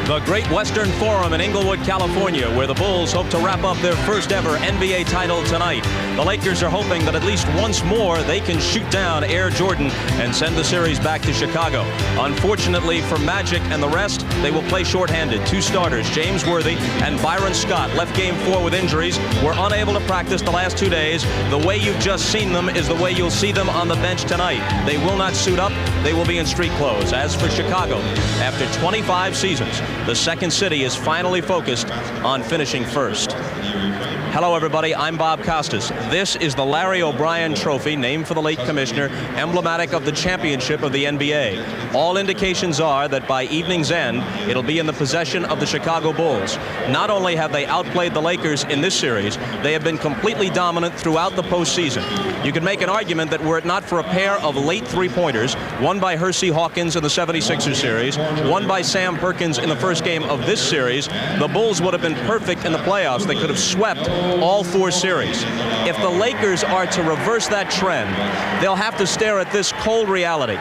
the Great Western Forum in Inglewood, California, where the Bulls hope to wrap up their first ever NBA title tonight. The Lakers are hoping that at least once more they can shoot down Air Jordan and send the series back to Chicago. Unfortunately for Magic and the rest, they will play shorthanded. Two starters, James Worthy and Byron Scott, left Game 4 with injuries, were unable to practice the last 2 days. The way you've just seen them is the way you'll see them on the bench tonight. They will not suit up. They will be in street clothes. As for Chicago, after 25 seasons, the second city is finally focused on finishing first. Hello, everybody. I'm Bob Costas. This is the Larry O'Brien Trophy, named for the late commissioner, emblematic of the championship of the NBA. All indications are that by evening's end, it'll be in the possession of the Chicago Bulls. Not only have they outplayed the Lakers in this series, they have been completely dominant throughout the postseason. You could make an argument that were it not for a pair of late three-pointers, one by Hersey Hawkins in the 76ers series, one by Sam Perkins in the first game of this series, the Bulls would have been perfect in the playoffs. They could have swept all four series. If the Lakers are to reverse that trend, they'll have to stare at this cold reality.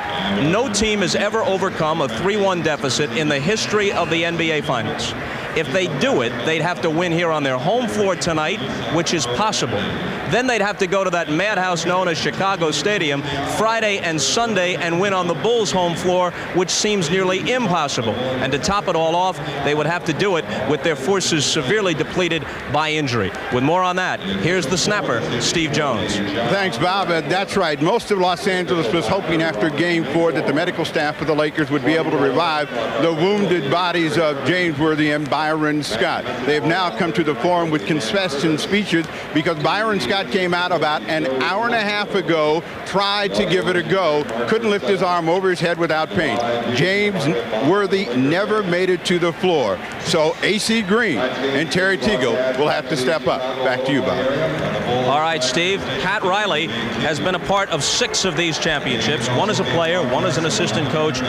No team has ever overcome a 3-1 deficit in the history of the NBA Finals. If they do it, they'd have to win here on their home floor tonight, which is possible. Then they'd have to go to that madhouse known as Chicago Stadium Friday and Sunday and win on the Bulls' home floor, which seems nearly impossible. And to top it all off, they would have to do it with their forces severely depleted by injury. With more on that, here's the snapper, Steve Jones. Thanks, Bob. That's right. Most of Los Angeles was hoping after Game 4 that the medical staff of the Lakers would be able to revive the wounded bodies of James Worthy and Byron Scott. They have now come to the Forum with concession speeches because Byron Scott came out about an hour and a half ago, tried to give it a go, couldn't lift his arm over his head without pain. James Worthy never made it to the floor. So AC Green and Terry Teagle will have to step up. Back to you, Bob. All right, Steve. Pat Riley has been a part of 6 of these championships. 1 as a player, 1 as an assistant coach,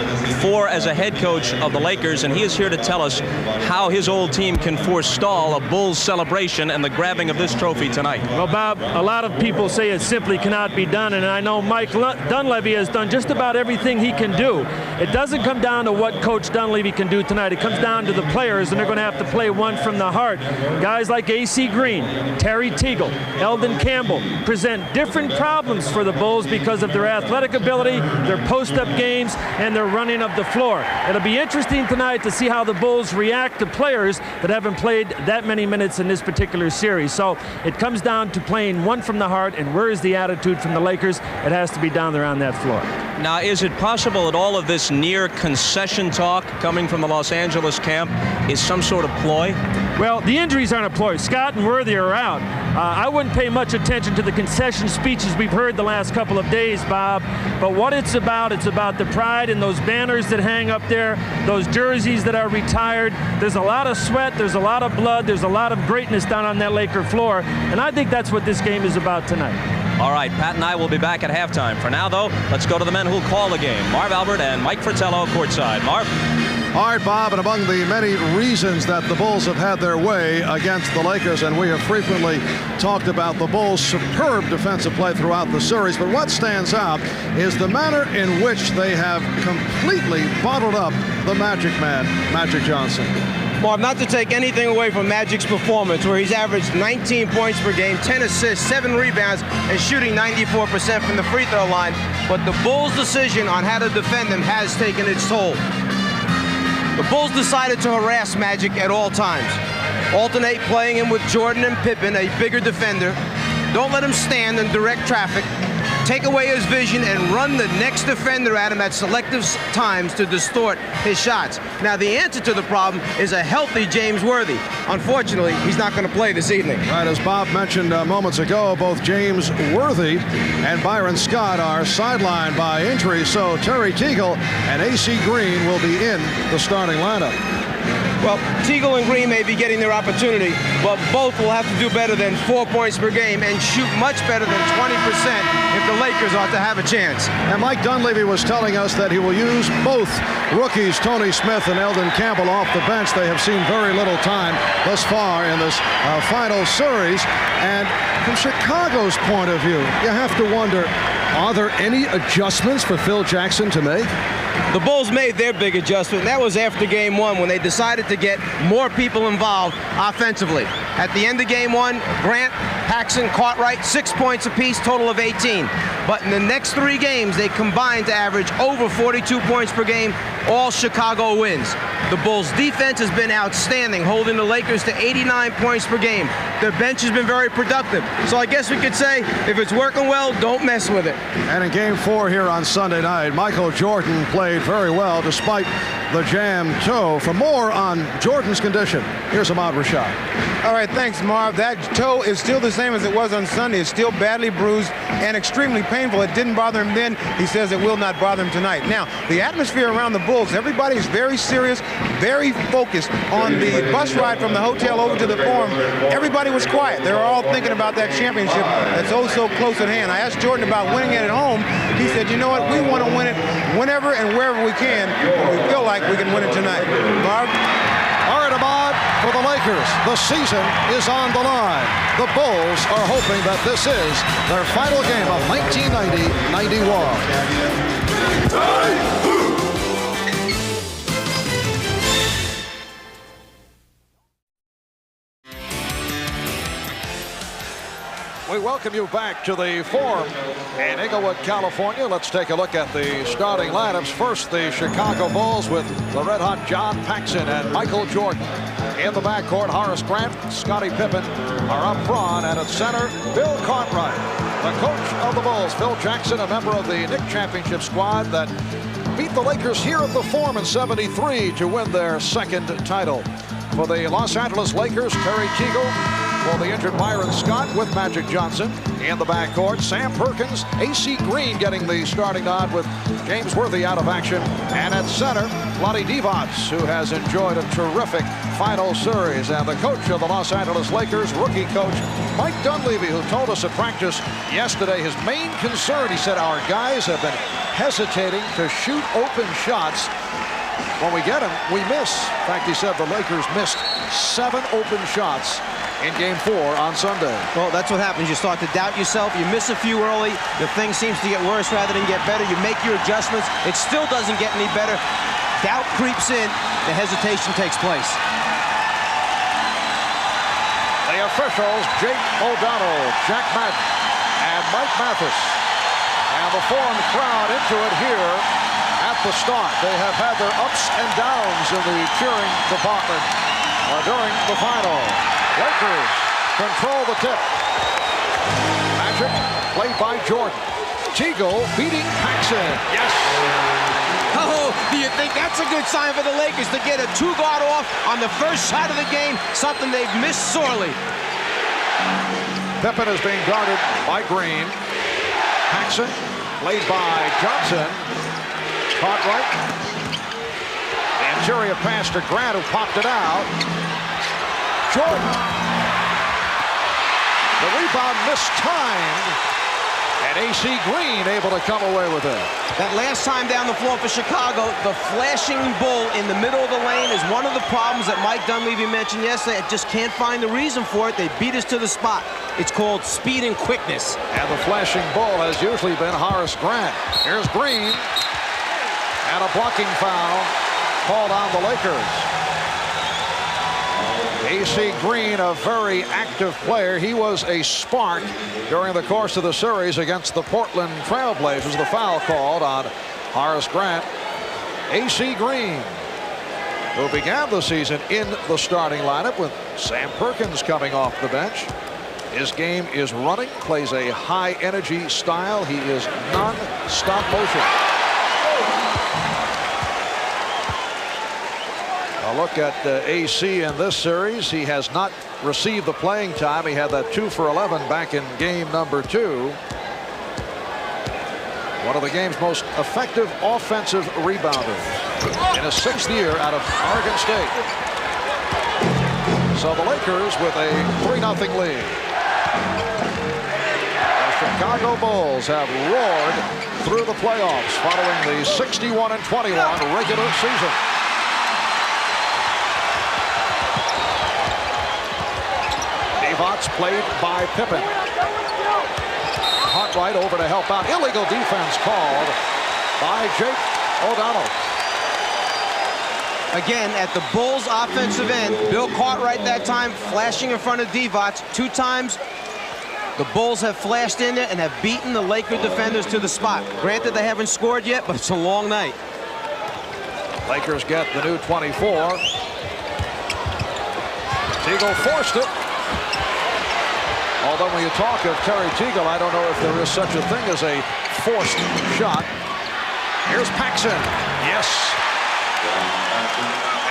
4 as a head coach of the Lakers, and he is here to tell us how his old team can forestall a Bulls celebration and the grabbing of this trophy tonight. Well, Bob, a lot of people say it simply cannot be done, and I know Mike Dunleavy has done just about everything he can do. It doesn't come down to what Coach Dunleavy can do tonight. It comes down to the players, and they're going to have to play one from the heart. Guys like AC Green, Terry Teagle, Eldon Campbell present different problems for the Bulls because of their athletic ability, their post-up games, and their running of the floor. It'll be interesting tonight to see how the Bulls react to players that haven't played that many minutes in this particular series. So it comes down to playing one from the heart, and where is the attitude from the Lakers? It has to be down there on that floor. Now, is it possible that all of this near concession talk coming from the Los Angeles camp is some sort of ploy? Well, the injuries aren't a ploy. Scott and Worthy are out. I wouldn't pay much attention to the concession speeches we've heard the last couple of days, Bob. But what it's about the pride in those banners that hang up there, those jerseys that are retired. There's a lot of sweat, there's a lot of blood, there's a lot of greatness down on that Laker floor. And I think that's what this game is about tonight. All right, Pat and I will be back at halftime. For now, though, let's go to the men who'll call the game. Marv Albert and Mike Fratello courtside. Marv? All right, Bob, and among the many reasons that the Bulls have had their way against the Lakers, and we have frequently talked about the Bulls' superb defensive play throughout the series, but what stands out is the manner in which they have completely bottled up the Magic Man, Magic Johnson. Marv, not to take anything away from Magic's performance, where he's averaged 19 points per game, 10 assists, 7 rebounds, and shooting 94% from the free throw line, but the Bulls' decision on how to defend him has taken its toll. The Bulls decided to harass Magic at all times. Alternate playing him with Jordan and Pippen, a bigger defender. Don't let him stand in direct traffic. Take away his vision and run the next defender at him at selective times to distort his shots. Now, the answer to the problem is a healthy James Worthy. Unfortunately, he's not going to play this evening. Right, as Bob mentioned moments ago, both James Worthy and Byron Scott are sidelined by injury, so Terry Teagle and AC Green will be in the starting lineup. Well, Teagle and Green may be getting their opportunity, but both will have to do better than 4 points per game and shoot much better than 20% if the Lakers ought to have a chance. And Mike Dunleavy was telling us that he will use both rookies, Tony Smith and Eldon Campbell, off the bench. They have seen very little time thus far in this final series. And from Chicago's point of view, you have to wonder, are there any adjustments for Phil Jackson to make? The Bulls made their big adjustment, and that was after Game 1 when they decided to get more people involved offensively. At the end of Game 1, Grant, Paxson, Cartwright, 6 points apiece, total of 18. But in the next 3 games, they combined to average over 42 points per game, all Chicago wins. The Bulls' defense has been outstanding, holding the Lakers to 89 points per game. Their bench has been very productive. So I guess we could say, if it's working well, don't mess with it. And in Game 4 here on Sunday night, Michael Jordan played very well despite the jammed toe. For more on Jordan's condition, here's Ahmad Rashad. All right, thanks, Marv. That toe is still the same as it was on Sunday. It's still badly bruised and extremely painful. It didn't bother him then. He says it will not bother him tonight. Now, the atmosphere around the Bulls, everybody is very serious, very focused on the bus ride from the hotel over to the Forum. Everybody was quiet. They were all thinking about that championship that's oh so close at hand. I asked Jordan about winning it at home. He said, you know what, we want to win it whenever and wherever we can. We feel like we can win it tonight. Marv? All right, Ahmad, for the Lakers, the season is on the line. The Bulls are hoping that this is their final game of 1990-91. We welcome you back to the Forum in Inglewood, California. Let's take a look at the starting lineups. First, the Chicago Bulls with the red-hot John Paxson and Michael Jordan. In the backcourt, Horace Grant, Scottie Pippen are up front, and at center, Bill Cartwright. The coach of the Bulls, Phil Jackson, a member of the Knick Championship squad that beat the Lakers here at the Forum in '73 to win their second title. For the Los Angeles Lakers, Terry Teagle. For the injured Byron Scott with Magic Johnson. In the backcourt, Sam Perkins, A.C. Green getting the starting nod with James Worthy out of action. And at center, Vlade Divac, who has enjoyed a terrific final series. And the coach of the Los Angeles Lakers, rookie coach Mike Dunleavy, who told us at practice yesterday his main concern, he said, our guys have been hesitating to shoot open shots. When we get them, we miss. In fact, he said the Lakers missed 7 open shots in Game 4 on Sunday. Well, that's what happens. You start to doubt yourself. You miss a few early. The thing seems to get worse rather than get better. You make your adjustments. It still doesn't get any better. Doubt creeps in. The hesitation takes place. The officials, Jake O'Donnell, Jack Madden, and Mike Mathis. And the Forum crowd into it here at the start. They have had their ups and downs in the cheering department during the final. Lakers control the tip. Magic played by Jordan. Teagle beating Paxson. Yes. Oh, do you think that's a good sign for the Lakers to get a 2-guard off on the first shot of the game? Something they've missed sorely. Pippen is being guarded by Green. Paxson played by Johnson. Cartwright. The interior pass to Grant, who popped it out. Jordan. The rebound mistimed, and A.C. Green able to come away with it. That last time down the floor for Chicago, the flashing bull in the middle of the lane is one of the problems that Mike Dunleavy mentioned yesterday. I just can't find the reason for it. They beat us to the spot. It's called speed and quickness. And the flashing bull has usually been Horace Grant. Here's Green, and a blocking foul called on the Lakers. A.C. Green, a very active player. He was a spark during the course of the series against the Portland Trailblazers. The foul called on Horace Grant. A.C. Green, who began the season in the starting lineup with Sam Perkins coming off the bench. His game is running, plays a high-energy style. He is non-stop motion. A look at AC in this series. He has not received the playing time. He had that 2 for 11 back in game number 2. One of the game's most effective offensive rebounders in his 6th year out of Oregon State. So the Lakers with a 3-0 lead. The Chicago Bulls have roared through the playoffs following the 61-21 regular season. Divac played by Pippen. Cartwright over to help out. Illegal defense called by Jake O'Donnell. Again, at the Bulls' offensive end, Bill Cartwright that time flashing in front of Divac. 2 times, the Bulls have flashed in there and have beaten the Laker defenders to the spot. Granted, they haven't scored yet, but it's a long night. Lakers get the new 24. Teagle forced it. Although when you talk of Terry Teagle, I don't know if there is such a thing as a forced shot. Here's Paxson. Yes.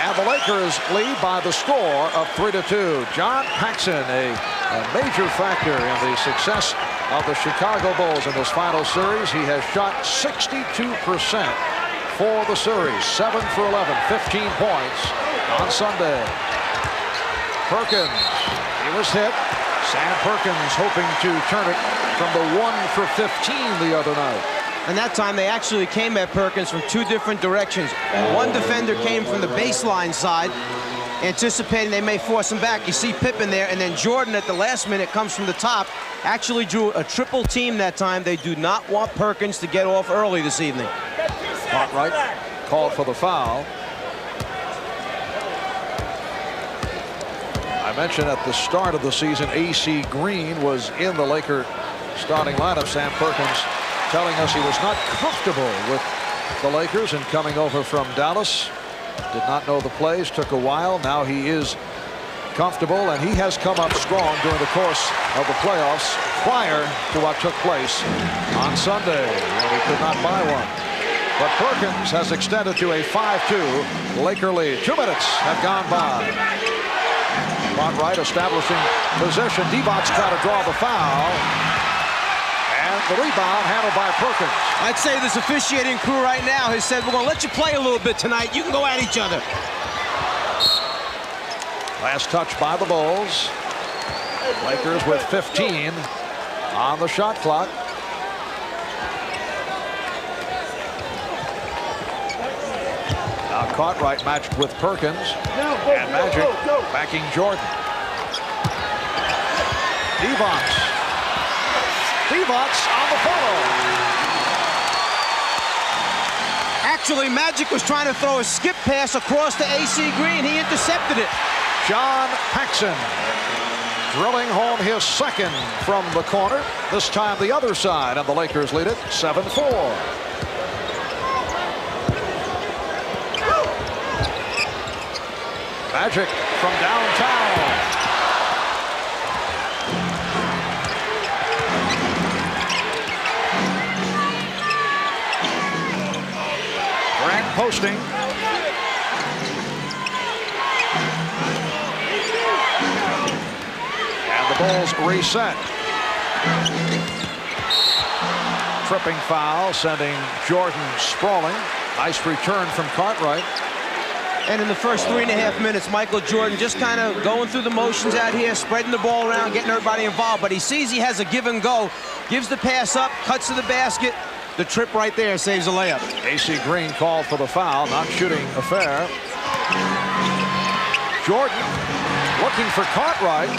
And the Lakers lead by the score of 3-2. John Paxson, a major factor in the success of the Chicago Bulls in this final series. He has shot 62% for the series. 7 for 11, 15 points on Sunday. Perkins, he was hit. Sam Perkins hoping to turn it from the 1 for 15 the other night. And that time they actually came at Perkins from 2 different directions. One defender came from the baseline side, anticipating they may force him back. You see Pippen there, and then Jordan at the last minute comes from the top. Actually drew a triple team that time. They do not want Perkins to get off early this evening. Cartwright called for the foul. I mentioned at the start of the season, A.C. Green was in the Laker starting lineup. Sam Perkins telling us he was not comfortable with the Lakers and coming over from Dallas. Did not know the plays, took a while. Now he is comfortable, and he has come up strong during the course of the playoffs prior to what took place on Sunday when he could not buy one. But Perkins has extended to a 5-2 Laker lead. 2 minutes have gone by. Cartwright establishing possession. Divac's trying to draw the foul. And the rebound handled by Perkins. I'd say this officiating crew right now has said, we're going to let you play a little bit tonight. You can go at each other. Last touch by the Bulls. Lakers with 15 on the shot clock. Now Cartwright matched with Perkins. And Magic backing Jordan. Divac on the follow. Actually, Magic was trying to throw a skip pass across to A.C. Green. He intercepted it. John Paxson drilling home his second from the corner. This time the other side, and the Lakers lead it 7-4. Magic from downtown. Grant posting. And the Bulls reset. Tripping foul, sending Jordan sprawling. Nice return from Cartwright. And in the first 3.5 minutes, Michael Jordan just kind of going through the motions out here, spreading the ball around, getting everybody involved. But he sees he has a give and go, gives the pass up, cuts to the basket. The trip right there saves a layup. A.C. Green called for the foul, non-shooting affair. Jordan looking for Cartwright.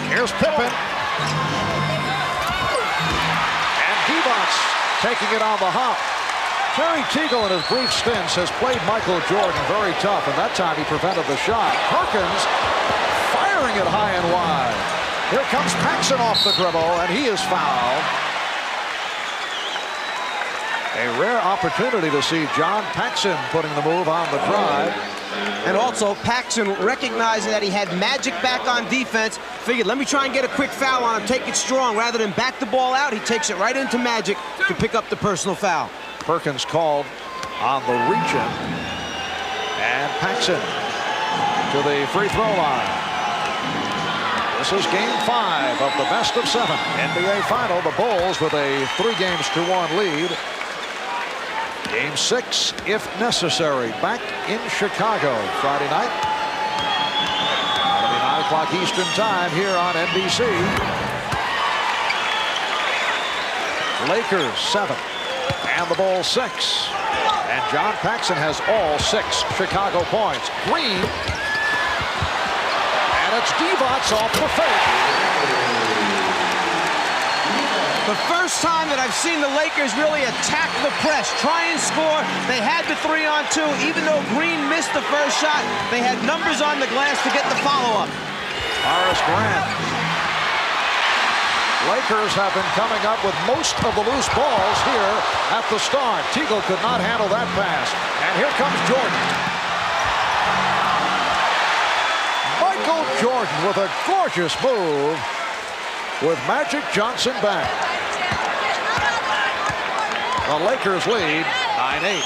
Here's Pippen. And Divac taking it on the hop. Terry Teagle in his brief stints has played Michael Jordan very tough, and that time he prevented the shot. Perkins firing it high and wide. Here comes Paxson off the dribble, and he is fouled. A rare opportunity to see John Paxson putting the move on the drive. And also Paxson recognizing that he had Magic back on defense. Figured, let me try and get a quick foul on him, take it strong. Rather than back the ball out, he takes it right into Magic to pick up the personal foul. Perkins called on the reach-in. And Paxson to the free throw line. This is game 5 of the best of 7 NBA final. The Bulls with a 3-1 lead. Game 6, if necessary, back in Chicago Friday night. It'll be 9 o'clock Eastern time here on NBC. Lakers 7 and the Bulls 6. And John Paxson has all 6 Chicago points. Green. And it's Divac off the fake. The first time that I've seen the Lakers really attack the press, try and score. They had the 3-on-2. Even though Green missed the first shot, they had numbers on the glass to get the follow-up. Horace Grant. Lakers have been coming up with most of the loose balls here at the start. Teagle could not handle that pass. And here comes Jordan. Michael Jordan with a gorgeous move with Magic Johnson back. The Lakers lead 9-8.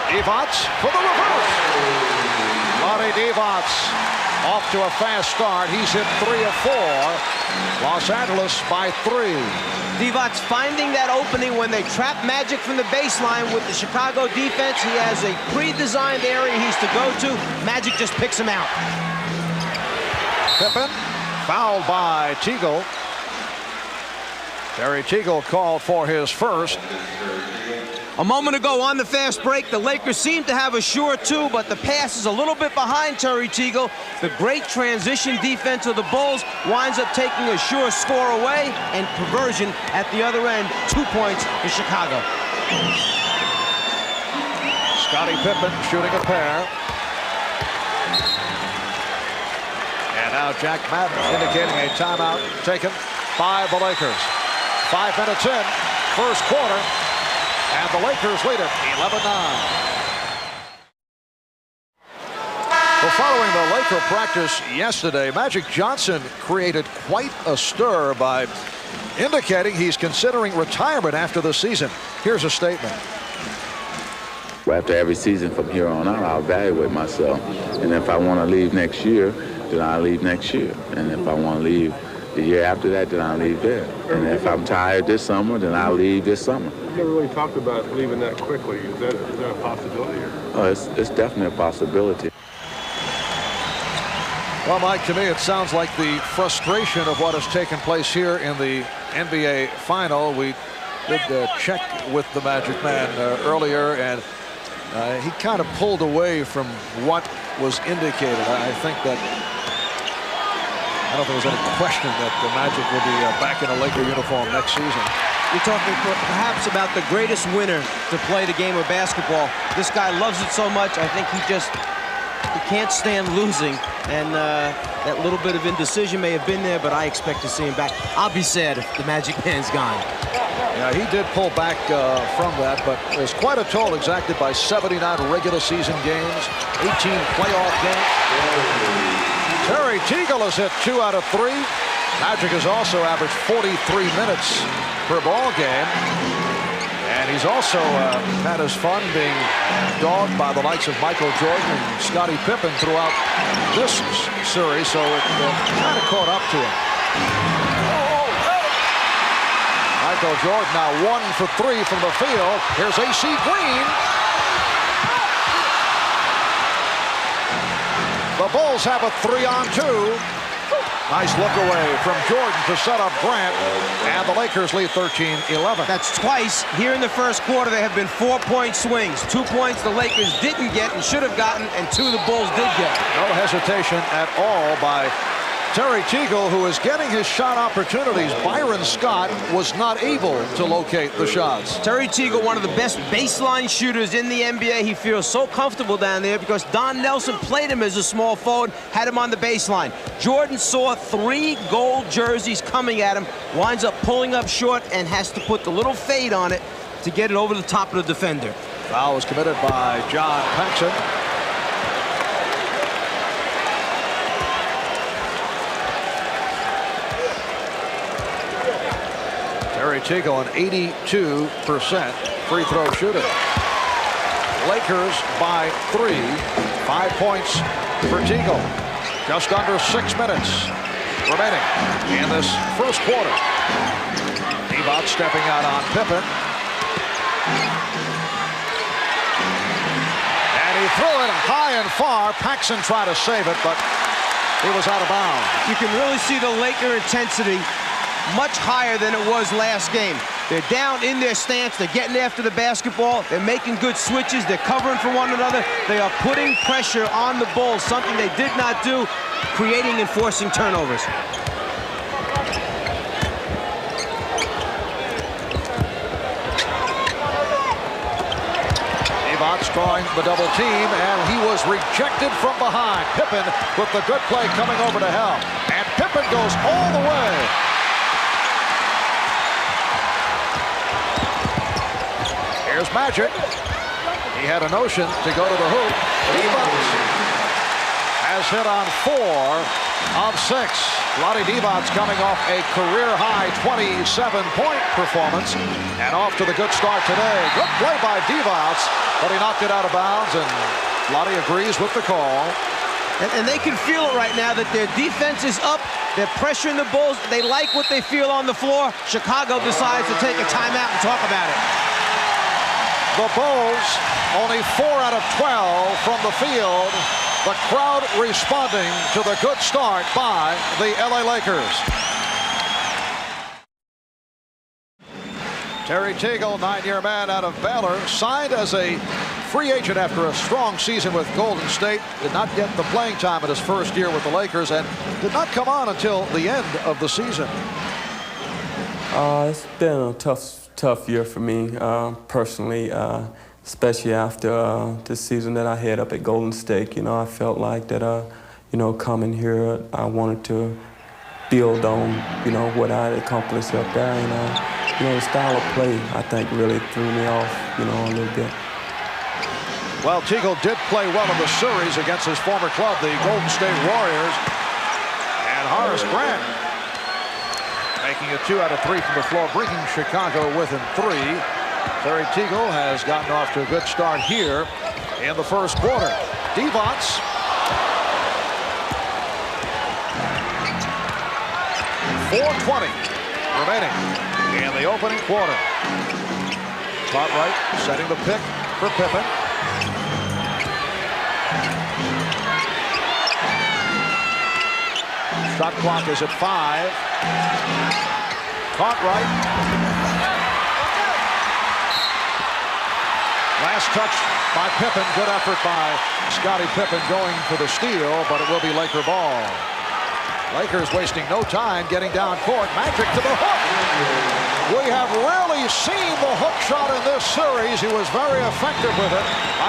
Divac for the reverse. Lonnie Divac off to a fast start. He's hit 3 of 4. Los Angeles by 3. Divac finding that opening when they trap Magic from the baseline with the Chicago defense. He has a pre-designed area he's to go to. Magic just picks him out. Pippen fouled by Teagle. Terry Teagle called for his first. A moment ago on the fast break, the Lakers seem to have a sure 2, but the pass is a little bit behind Terry Teagle. The great transition defense of the Bulls winds up taking a sure score away, and conversion at the other end, 2 points for Chicago. Scottie Pippen shooting a pair. And now Jack Madden indicating a timeout taken by the Lakers. 5 minutes in, first quarter. And the Lakers lead it 11-9. Well, following the Laker practice yesterday, Magic Johnson created quite a stir by indicating he's considering retirement after the season. Here's a statement. After every season from here on out, I'll evaluate myself. And if I want to leave next year, then I'll leave next year. And if I want to leave the year after that, then I'll leave there. And if I'm tired this summer, then I'll leave this summer. You never really talked about leaving that quickly. Is that a possibility? Oh, it's definitely a possibility. Well, Mike, to me, it sounds like the frustration of what has taken place here in the NBA Final. We did check with the Magic Man earlier, and he kind of pulled away from what was indicated. I think that I don't think there's any question that the Magic will be back in a Laker uniform next season. You're talking perhaps about the greatest winner to play the game of basketball. This guy loves it so much, I think he can't stand losing. And that little bit of indecision may have been there, but I expect to see him back. I'll be sad if the Magic Man's gone. Yeah, he did pull back from that, but there's quite a toll exacted by 79 regular season games, 18 playoff games. Terry Teagle has hit 2 out of 3. Magic has also averaged 43 minutes per ball game. And he's also had his fun being dogged by the likes of Michael Jordan and Scottie Pippen throughout this series, so it kind of caught up to him. Michael Jordan now 1 for 3 from the field. Here's A.C. Green. The Bulls have a 3-on-2. Nice look away from Jordan to set up Grant, and the Lakers lead 13-11. That's twice here in the first quarter. There have been 4-point swings. 2 points the Lakers didn't get and should have gotten, and 2 the Bulls did get. No hesitation at all by Terry Teagle, who is getting his shot opportunities. Byron Scott was not able to locate the shots. Terry Teagle, one of the best baseline shooters in the NBA. He feels so comfortable down there because Don Nelson played him as a small forward, had him on the baseline. Jordan saw 3 gold jerseys coming at him, winds up pulling up short and has to put the little fade on it to get it over the top of the defender. Foul was committed by John Paxson. Terry Teagle, an 82% free throw shooter. Lakers by 3. 5 points for Teagle. Just under 6 minutes remaining in this first quarter. Divac stepping out on Pippen. And he threw it high and far. Paxson tried to save it, but he was out of bounds. You can really see the Laker intensity much higher than it was last game. They're down in their stance. They're getting after the basketball. They're making good switches. They're covering for one another. They are putting pressure on the Bulls, something they did not do, creating and forcing turnovers. Divac drawing the double team, and he was rejected from behind. Pippen with the good play coming over to help. And Pippen goes all the way. Here's Magic. He had a notion to go to the hoop. Divac has hit on 4 of 6. Vlade Divac coming off a career-high 27-point performance and off to the good start today. Good play by Divac, but he knocked it out of bounds, and Vlade agrees with the call. And they can feel it right now that their defense is up. They're pressuring the Bulls. They like what they feel on the floor. Chicago decides to take a timeout and talk about it. The Bulls only 4 out of 12 from the field. The crowd responding to the good start by the LA Lakers. Terry Teagle, 9-year man out of Baylor, signed as a free agent after a strong season with Golden State. Did not get the playing time in his first year with the Lakers and did not come on until the end of the season. It's been a tough year for me personally. Especially after the season that I had up at Golden State. You know, I felt like that, you know, coming here, I wanted to build on, you know, what I had accomplished up there. And, you know, the style of play, I think, really threw me off, you know, a little bit. Well, Teagle did play well in the series against his former club, the Golden State Warriors. And Horace Grant making it 2 out of 3 from the floor, bringing Chicago within 3. Terry Teagle has gotten off to a good start here in the first quarter. Divac. .420 remaining in the opening quarter. Cartwright setting the pick for Pippen. Shot clock is at 5. Cartwright. Last touch by Pippen. Good effort by Scottie Pippen going for the steal, but it will be Laker ball. Lakers wasting no time getting down court. Magic to the hook. We have rarely seen the hook shot in this series. He was very effective with it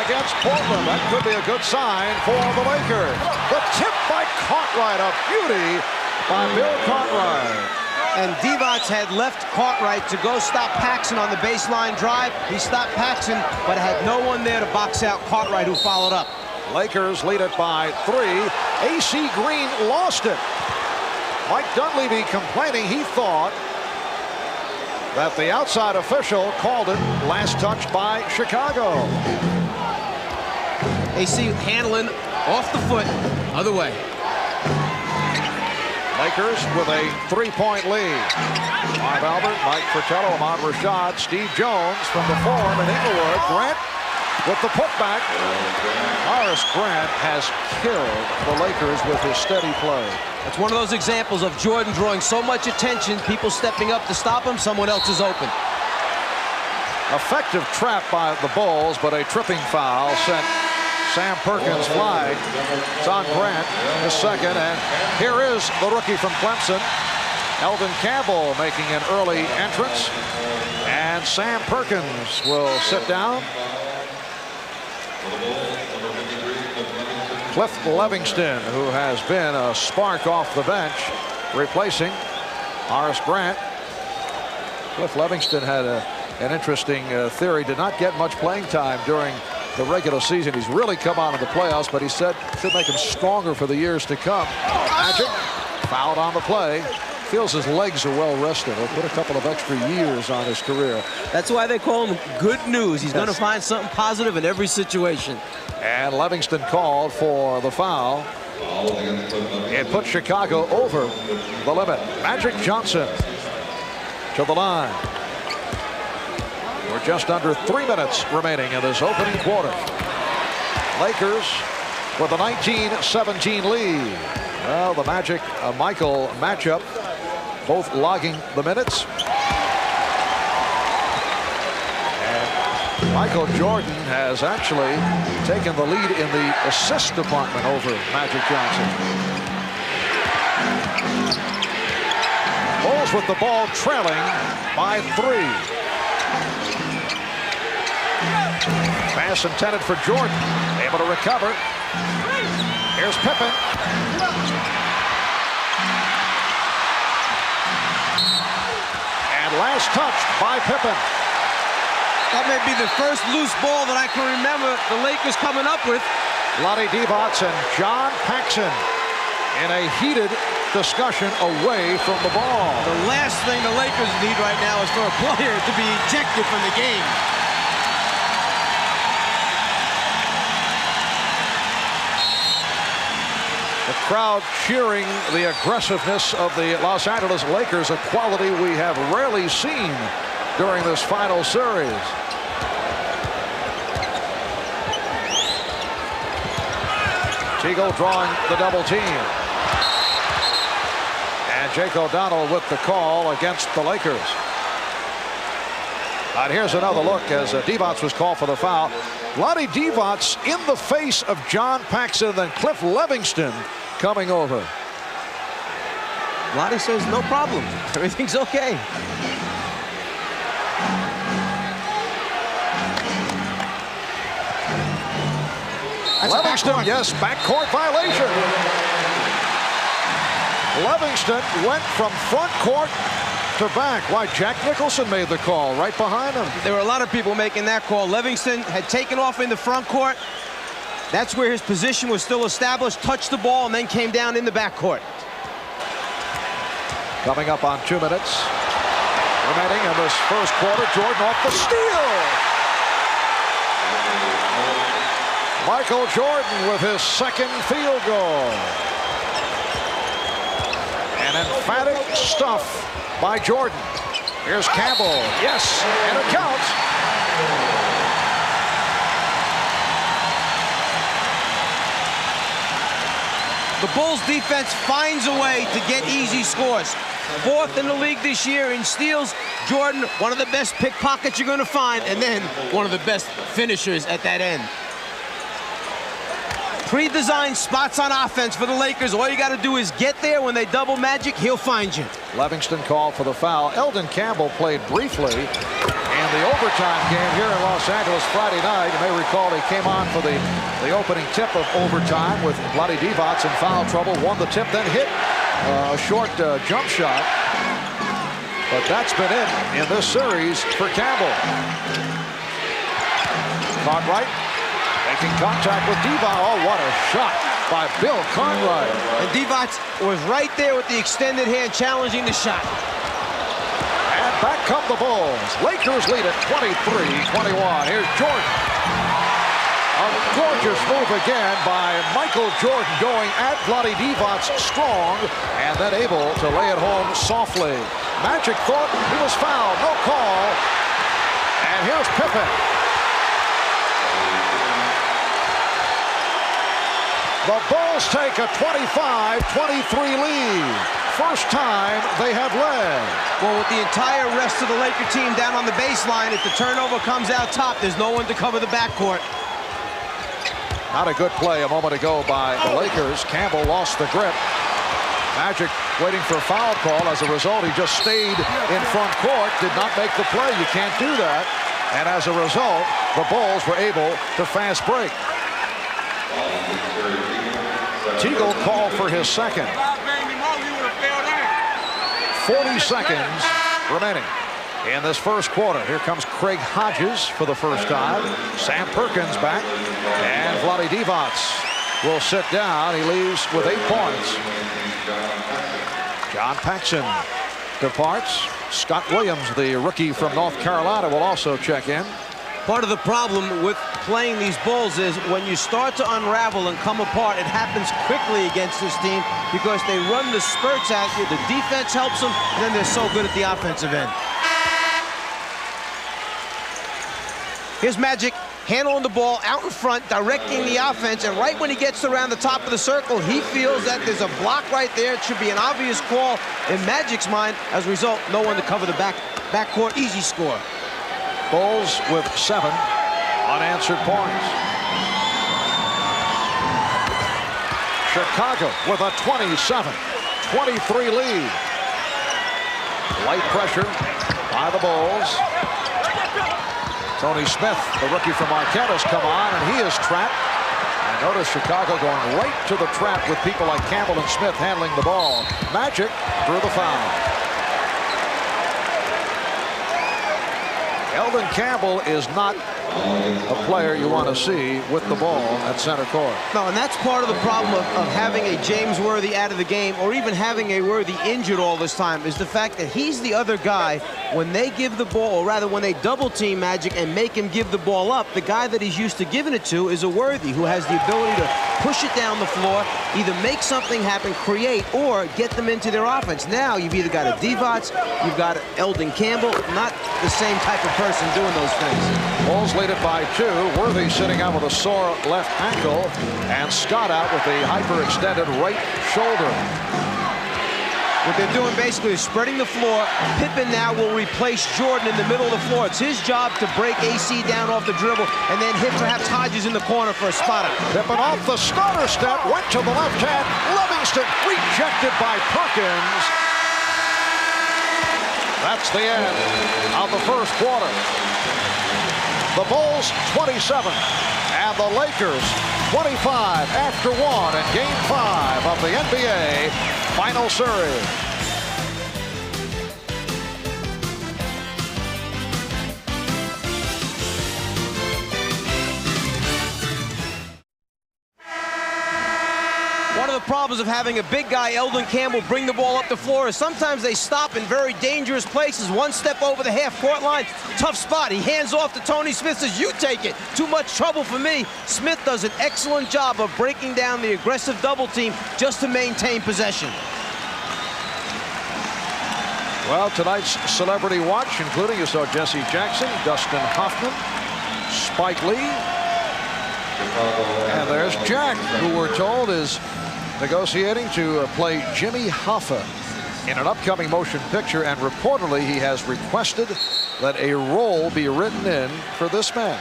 against Portland. That could be a good sign for the Lakers. The tip by Cartwright, a beauty by Bill Cartwright. And Divac had left Cartwright to go stop Paxson on the baseline drive. He stopped Paxson, but had no one there to box out Cartwright, who followed up. Lakers lead it by 3. AC Green lost it. Mike Dunleavy complaining he thought that the outside official called it last touch by Chicago. AC handling off the foot, other way. Lakers with a 3-point lead. Marv Albert, Mike Fratello, Ahmad Rashad, Steve Jones from the Forum in Inglewood. Grant with the putback. Horace Grant has killed the Lakers with his steady play. It's one of those examples of Jordan drawing so much attention, people stepping up to stop him, someone else is open. Effective trap by the Bulls, but a tripping foul sent Sam Perkins flying. It's on Grant, his second, and here is the rookie from Clemson, Elvin Campbell, making an early entrance, and Sam Perkins will sit down. Cliff Livingston, who has been a spark off the bench, replacing Horace Grant. Cliff Livingston had an interesting theory. Did not get much playing time during the regular season. He's really come on in the playoffs, but he said should make him stronger for the years to come. Magic fouled on the play. Feels his legs are well rested. He'll put a couple of extra years on his career. That's why they call him good news. He's going to find something positive in every situation. And Livingston called for the foul. It put Chicago over the limit. Magic Johnson to the line. We're just under 3 minutes remaining in this opening quarter. Lakers with a 19-17 lead. Well, the Magic-Michael matchup, both logging the minutes. Michael Jordan has actually taken the lead in the assist department over Magic Johnson. Bulls with the ball trailing by 3. Pass intended for Jordan. Able to recover. Here's Pippen. And last touched by Pippen. That may be the first loose ball that I can remember the Lakers coming up with. Vlade Divac and John Paxson in a heated discussion away from the ball. The last thing the Lakers need right now is for a player to be ejected from the game. The crowd cheering the aggressiveness of the Los Angeles Lakers, a quality we have rarely seen during this final series. Teagle drawing the double team. And Jake O'Donnell with the call against the Lakers. And here's another look as Divac was called for the foul. Vlade Divac in the face of John Paxson and then Cliff Livingston coming over. Vlade says no problem. Everything's okay. Livingston, yes, backcourt violation. Livingston went from front court to back. Why, Jack Nicholson made the call right behind him. There were a lot of people making that call. Livingston had taken off in the front court. That's where his position was still established, touched the ball, and then came down in the backcourt. Coming up on 2 minutes remaining in this first quarter. Jordan off the steal. Michael Jordan with his second field goal. An emphatic stuff by Jordan. Here's Campbell. Yes, and it counts. The Bulls defense finds a way to get easy scores. 4th in the league this year in steals. Jordan, one of the best pickpockets you're going to find, and then one of the best finishers at that end. Pre-designed spots on offense for the Lakers. All you got to do is get there. When they double Magic, he'll find you. Livingston called for the foul. Eldon Campbell played briefly in the overtime game here in Los Angeles Friday night. You may recall he came on for the opening tip of overtime with Vlade Divac in foul trouble. Won the tip, then hit a short jump shot. But that's been it in this series for Campbell. Cartwright making contact with Divac. Oh, what a shot by Bill Cartwright. And Divac was right there with the extended hand challenging the shot. And back come the Bulls. Lakers lead at 23-21. Here's Jordan. A gorgeous move again by Michael Jordan going at Vlade Divac strong and then able to lay it home softly. Magic thought he was fouled. No call. And here's Pippen. The Bulls take a 25-23 lead. First time they have led. Well, with the entire rest of the Laker team down on the baseline, if the turnover comes out top, there's no one to cover the backcourt. Not a good play a moment ago by the Lakers. Campbell lost the grip. Magic waiting for a foul call. As a result, he just stayed in front court, did not make the play. You can't do that. And as a result, the Bulls were able to fast break. Teagle called for his second. 40 seconds remaining in this first quarter. Here comes Craig Hodges for the first time. Sam Perkins back. And Vlade Divac will sit down. He leaves with 8 points. John Paxson departs. Scott Williams, the rookie from North Carolina, will also check in. Part of the problem with playing these Bulls is when you start to unravel and come apart, it happens quickly against this team because they run the spurts at you. The defense helps them, and then they're so good at the offensive end. Here's Magic handling the ball out in front, directing the offense, and right when he gets around the top of the circle, he feels that there's a block right there. It should be an obvious call in Magic's mind. As a result, no one to cover the backcourt. Easy score. Bulls with 7. unanswered points. Chicago with a 27-23 lead. Light pressure by the Bulls. Tony Smith, the rookie from Marquette, has come on, and he is trapped. And notice Chicago going right to the trap with people like Campbell and Smith handling the ball. Magic drew the foul. Eldon Campbell is not a player you want to see with the ball at center court. No, and that's part of the problem of having a James Worthy out of the game, or even having a Worthy injured all this time, is the fact that he's the other guy when they give the ball, or rather when they double team Magic and make him give the ball up. The guy that he's used to giving it to is a Worthy, who has the ability to push it down the floor, either make something happen, create, or get them into their offense. Now you've either got a Divac, you've got Eldon Campbell, not the same type of person doing those things. Bulls lead it by 2. Worthy sitting out with a sore left ankle, and Scott out with the hyperextended right shoulder. What they're doing basically is spreading the floor. Pippen now will replace Jordan in the middle of the floor. It's his job to break AC down off the dribble and then hit perhaps Hodges in the corner for a spot up. Pippen off the starter step, went to the left hand. Livingston rejected by Perkins. That's the end of the first quarter. The Bulls 27 and the Lakers 25 after 1 in Game 5 of the NBA Final Series. One of the problems of having a big guy, Eldon Campbell, bring the ball up the floor is sometimes they stop in very dangerous places. One step over the half-court line, tough spot. He hands off to Tony Smith, says, you take it. Too much trouble for me. Smith does an excellent job of breaking down the aggressive double team just to maintain possession. Well, tonight's Celebrity Watch, including, you saw Jesse Jackson, Dustin Hoffman, Spike Lee, and there's Jack, who we're told is negotiating to play Jimmy Hoffa in an upcoming motion picture, and reportedly he has requested that a role be written in for this man,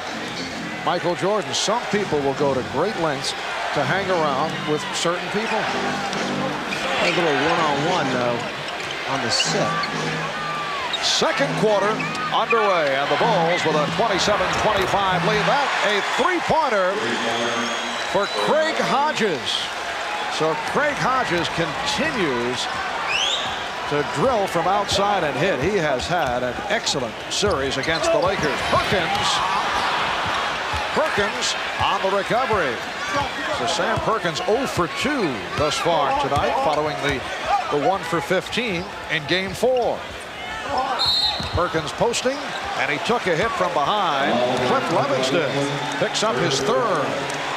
Michael Jordan. Some people will go to great lengths to hang around with certain people. Hang a little one-on-one, though, on the set. Second quarter underway, and the Bulls with a 27-25 lead. That a three-pointer for Craig Hodges. So Craig Hodges continues to drill from outside and hit. He has had an excellent series against the Lakers. Perkins on the recovery. So Sam Perkins 0 for 2 thus far tonight, following the 1 for 15 in Game 4. Perkins posting, and he took a hit from behind. Cliff Livingston picks up his third.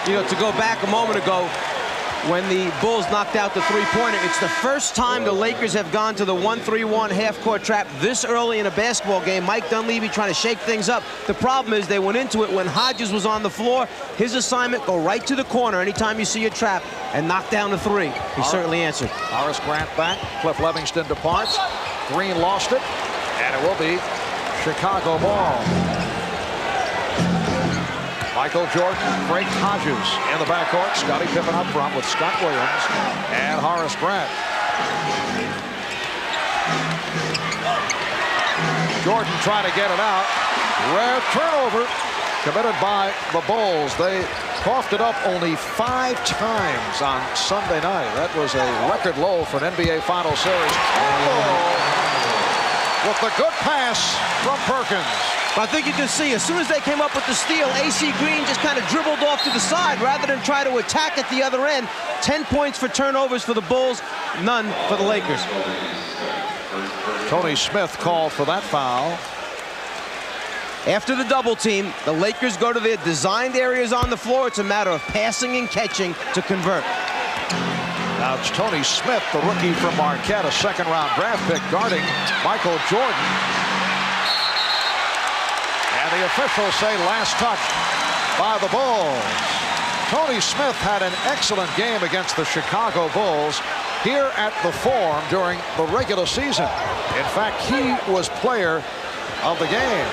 You know, to go back a moment ago, when the Bulls knocked out the three-pointer, it's the first time the Lakers have gone to the 1-3-1 half-court trap this early in a basketball game. Mike Dunleavy trying to shake things up. The problem is they went into it when Hodges was on the floor. His assignment, go right to the corner anytime you see a trap and knock down the three. He certainly answered. Horace Grant back. Cliff Livingston departs. Green lost it, and it will be Chicago ball. Michael Jordan, Craig Hodges in the backcourt. Scottie Pippen up front with Scott Williams and Horace Grant. Jordan trying to get it out. Rare turnover committed by the Bulls. They coughed it up only 5 times on Sunday night. That was a record low for an NBA Final Series. With the good pass from Perkins. I think you can see, as soon as they came up with the steal, AC Green just kind of dribbled off to the side rather than try to attack at the other end. 10 points for turnovers for the Bulls, none for the Lakers. Tony Smith called for that foul. After the double team, the Lakers go to their designed areas on the floor. It's a matter of passing and catching to convert. Now it's Tony Smith, the rookie from Marquette, a second-round draft pick, guarding Michael Jordan. And the officials say last touch by the Bulls. Tony Smith had an excellent game against the Chicago Bulls here at the Forum during the regular season. In fact, he was player of the game.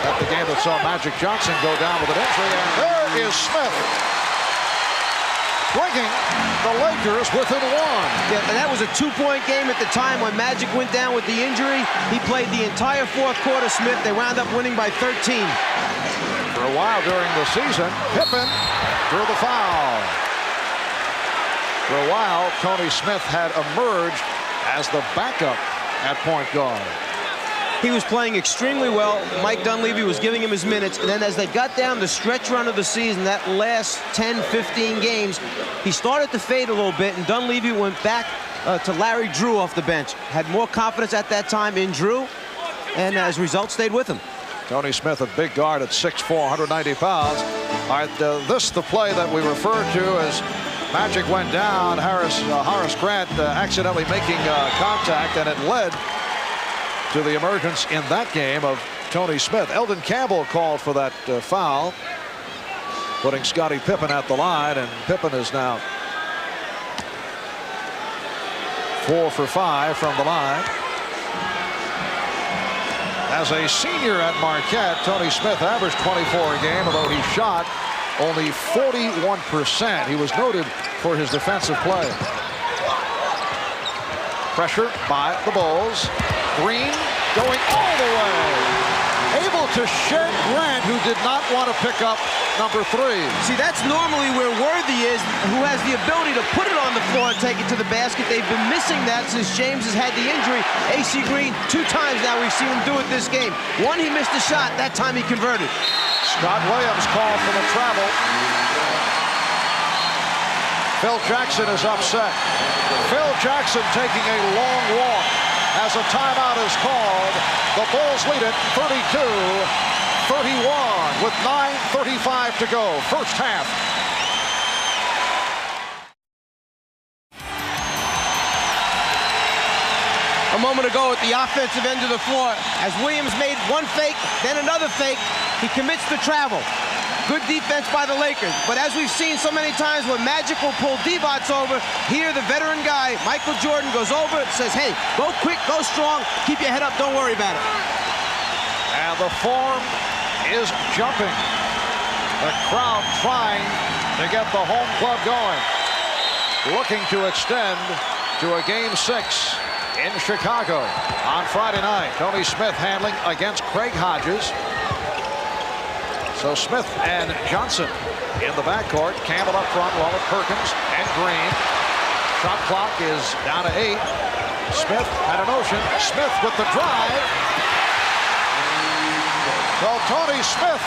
at the game that saw Magic Johnson go down with an injury. And there is Smith, bringing the Lakers within one. Yeah, and that was a 2-point game at the time when Magic went down with the injury. He played the entire fourth quarter, Smith. They wound up winning by 13. For a while during the season, Pippen drew the foul. For a while, Tony Smith had emerged as the backup at point guard. He was playing extremely well. Mike Dunleavy was giving him his minutes. And then as they got down the stretch run of the season, that last 10, 15 games, he started to fade a little bit, and Dunleavy went back to Larry Drew off the bench. Had more confidence at that time in Drew, and as a result, stayed with him. Tony Smith, a big guard at 6'4", 190 pounds. All right, this the play that we referred to as Magic went down. Horace Grant accidentally making contact, and it led to the emergence in that game of Tony Smith. Eldon Campbell called for that foul, putting Scottie Pippen at the line, and Pippen is now 4 for 5 from the line. As a senior at Marquette, Tony Smith averaged 24 a game, although he shot only 41%. He was noted for his defensive play. Pressure by the Bulls. Green going all the way. Able to shed Grant, who did not want to pick up number 3. See, that's normally where Worthy is, who has the ability to put it on the floor and take it to the basket. They've been missing that since James has had the injury. AC Green, 2 times now we've seen him do it this game. One, he missed a shot. That time he converted. Scott Williams called for the travel. Phil Jackson is upset. Phil Jackson taking a long walk as a timeout is called. The Bulls lead it 32-31 with 9:35 to go. First half. A moment ago at the offensive end of the floor, as Williams made one fake, then another fake, he commits to travel. Good defense by the Lakers, but as we've seen so many times when Magic will pull Divac over, here the veteran guy, Michael Jordan, goes over, says, hey, go quick, go strong, keep your head up, don't worry about it. And the form is jumping. The crowd trying to get the home club going. Looking to extend to a Game 6 in Chicago on Friday night. Tony Smith handling against Craig Hodges. So Smith and Johnson in the backcourt. Campbell up front along with Perkins and Green. Shot clock is down to 8. Smith had a motion. Smith with the drive. So Tony Smith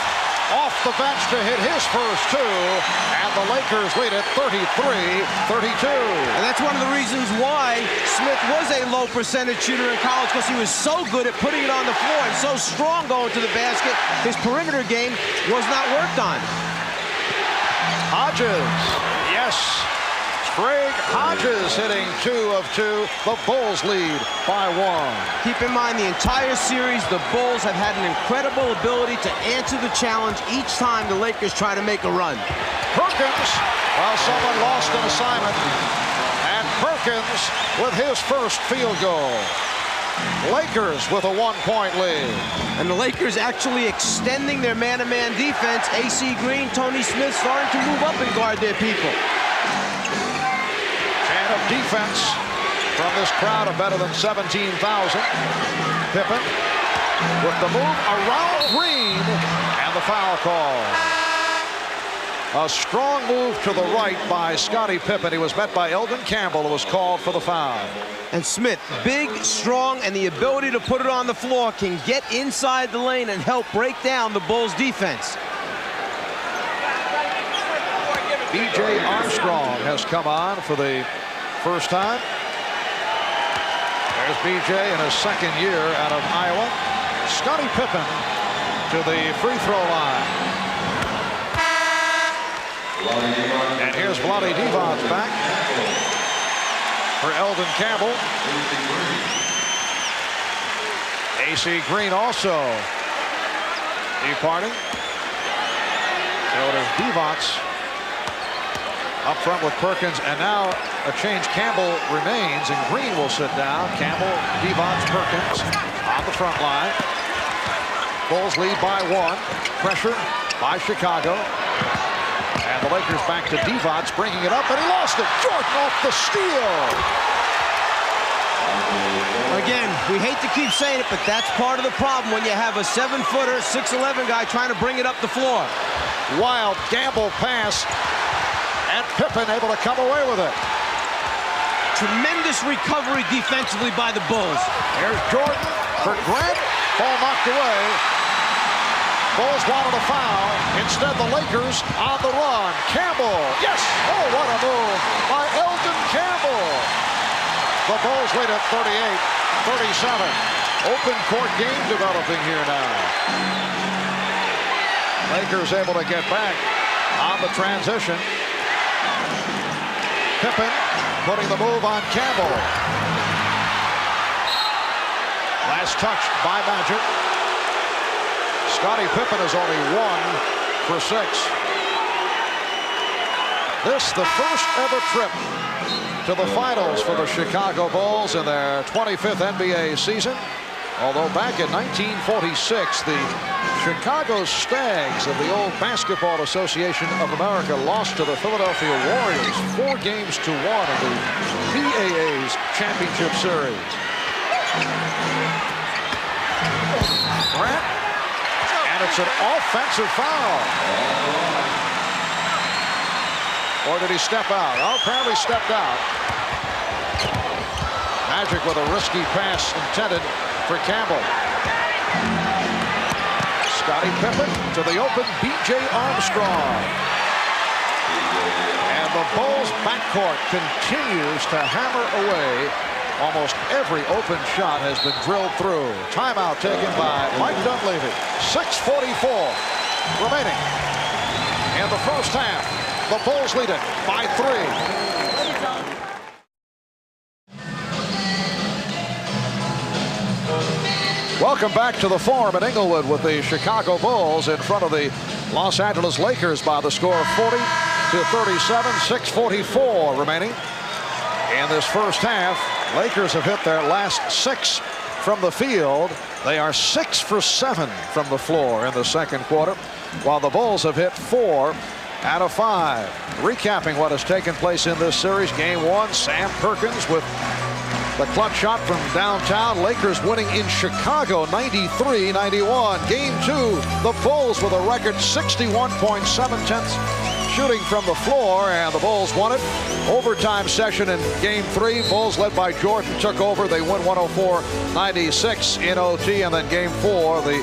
off the bench to hit his first 2, and the Lakers lead it 33-32. And that's one of the reasons why Smith was a low percentage shooter in college, because he was so good at putting it on the floor and so strong going to the basket. His perimeter game was not worked on. Hodges, yes. Craig Hodges hitting 2 of 2. The Bulls lead by 1. Keep in mind, the entire series, the Bulls have had an incredible ability to answer the challenge each time the Lakers try to make a run. Perkins, well, someone lost an assignment. And Perkins with his first field goal. Lakers with a 1-point lead. And the Lakers actually extending their man-to-man defense. AC Green, Tony Smith starting to move up and guard their people. Of defense from this crowd of better than 17,000. Pippen with the move around Green and the foul call. A strong move to the right by Scottie Pippen. He was met by Eldon Campbell, who was called for the foul. And Smith, big, strong, and the ability to put it on the floor, can get inside the lane and help break down the Bulls' defense. B.J. Armstrong has come on for the first time. There's B.J. in his second year out of Iowa. Scottie Pippen to the free throw line. And here's Vlade Divac back for Eldon Campbell. AC Green also departing. So there's Divac up front with Perkins, and now a change. Campbell remains, and Green will sit down. Campbell, Divac, Perkins on the front line. Bulls lead by 1. Pressure by Chicago. And the Lakers back to Divac, bringing it up, and he lost it. Jordan off the steal. Again, we hate to keep saying it, but that's part of the problem when you have a 7-footer, 6'11" guy trying to bring it up the floor. Wild gamble pass, and Pippen able to come away with it. Tremendous recovery defensively by the Bulls. Here's Jordan for Grant. Ball knocked away. Bulls wanted a foul. Instead, the Lakers on the run. Campbell. Yes! Oh, what a move by Elden Campbell. The Bulls lead at 38-37. Open court game developing here now. Lakers able to get back on the transition. Pippen putting the move on Campbell. Last touch by Magic. Scottie Pippen is only 1 for 6. This the first ever trip to the finals for the Chicago Bulls in their 25th NBA season. Although back in 1946, the Chicago Stags of the old Basketball Association of America lost to the Philadelphia Warriors 4 games to 1 in the BAA's championship series. Grant, and it's an offensive foul. Or did he step out? Oh, apparently stepped out. Magic with a risky pass intended for Campbell. Scottie Pippen to the open B.J. Armstrong. And the Bulls backcourt continues to hammer away. Almost every open shot has been drilled through. Timeout taken by Mike Dunleavy. 6:44 remaining in the first half. The Bulls lead it by 3. Welcome back to the Forum at Inglewood with the Chicago Bulls in front of the Los Angeles Lakers by the score of 40-37. 6:44 remaining in this first half. Lakers have hit their last 6 from the field. They are 6 for 7 from the floor in the second quarter, while the Bulls have hit 4 out of 5. Recapping what has taken place in this series, game 1, Sam Perkins with the clutch shot from downtown. Lakers winning in Chicago 93-91. Game 2, the Bulls with a record 61.7 shooting from the floor, and the Bulls won it. Overtime session in game 3. Bulls led by Jordan took over. They win 104-96 in OT, and then game 4, the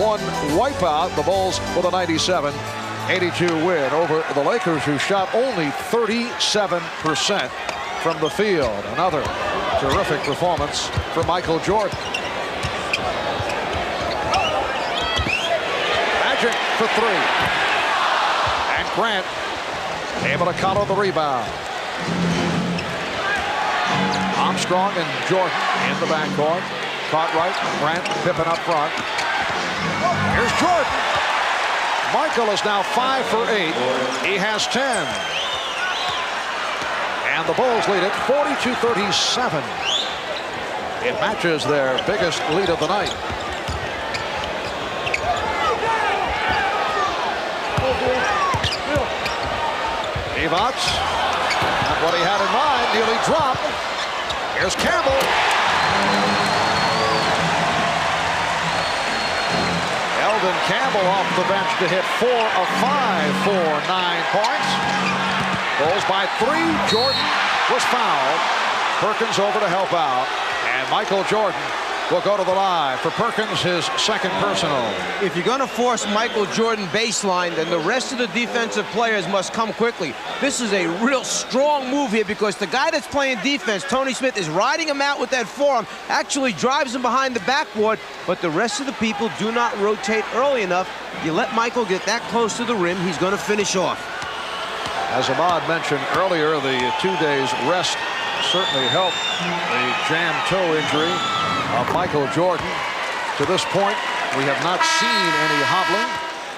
one wipeout. The Bulls with a 97-82 win over the Lakers, who shot only 37% from the field. Another terrific performance for Michael Jordan. Magic for 3. And Grant able to counter the rebound. Armstrong and Jordan in the backcourt. Cartwright, Grant, Pippen up front. Here's Jordan. Michael is now 5 for 8. He has 10. And the Bulls lead it 42-37. It matches their biggest lead of the night. Divac, not what he had in mind, nearly dropped. Here's Campbell. Elden Campbell off the bench to hit 4 of 5 for 9 points. Bulls by 3. Jordan was fouled. Perkins over to help out. And Michael Jordan will go to the line for Perkins, his second personal. If you're going to force Michael Jordan baseline, then the rest of the defensive players must come quickly. This is a real strong move here because the guy that's playing defense, Tony Smith, is riding him out with that forearm, actually drives him behind the backboard, but the rest of the people do not rotate early enough. You let Michael get that close to the rim, he's going to finish off. As Ahmad mentioned earlier, the 2 days rest certainly helped the jam toe injury of Michael Jordan. To this point, we have not seen any hobbling.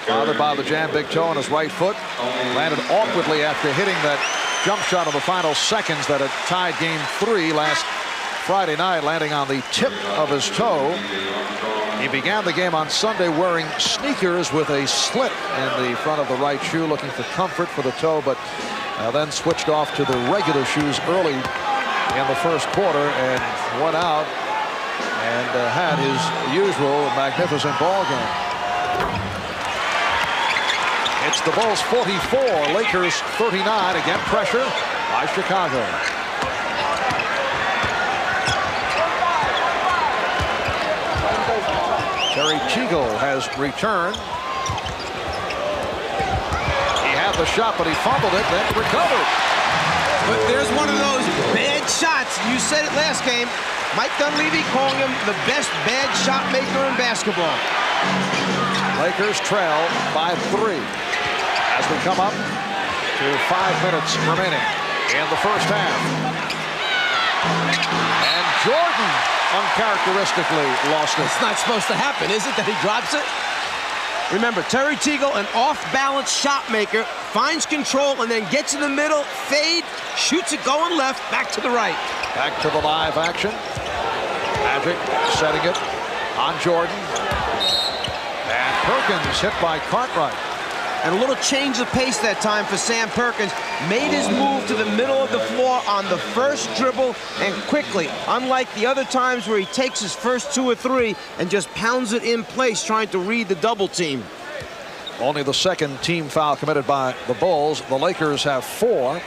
Bothered by the jam big toe on his right foot. Landed awkwardly after hitting that jump shot in the final seconds that had tied game 3 last Friday night, landing on the tip of his toe. He began the game on Sunday wearing sneakers with a slit in the front of the right shoe, looking for comfort for the toe, but then switched off to the regular shoes early in the first quarter and went out and had his usual magnificent ball game. It's the Bulls 44, Lakers 39. Again, pressure by Chicago. Terry Teagle has returned. He had the shot, but he fumbled it, then recovered. But there's one of those bad shots. You said it last game. Mike Dunleavy calling him the best bad shot maker in basketball. Lakers trail by 3 as we come up to 5 minutes remaining in the first half. And Jordan uncharacteristically lost it. It's not supposed to happen, is it, that he drops it? Remember, Terry Teagle, an off-balance shot maker, finds control and then gets in the middle, fade, shoots it going left, back to the right. Back to the live action. Magic setting it on Jordan. And Perkins hit by Cartwright. And a little change of pace that time for Sam Perkins. Made his move to the middle of the floor on the first dribble and quickly. Unlike the other times where he takes his first 2 or 3 and just pounds it in place trying to read the double team. Only the second team foul committed by the Bulls. The Lakers have 4.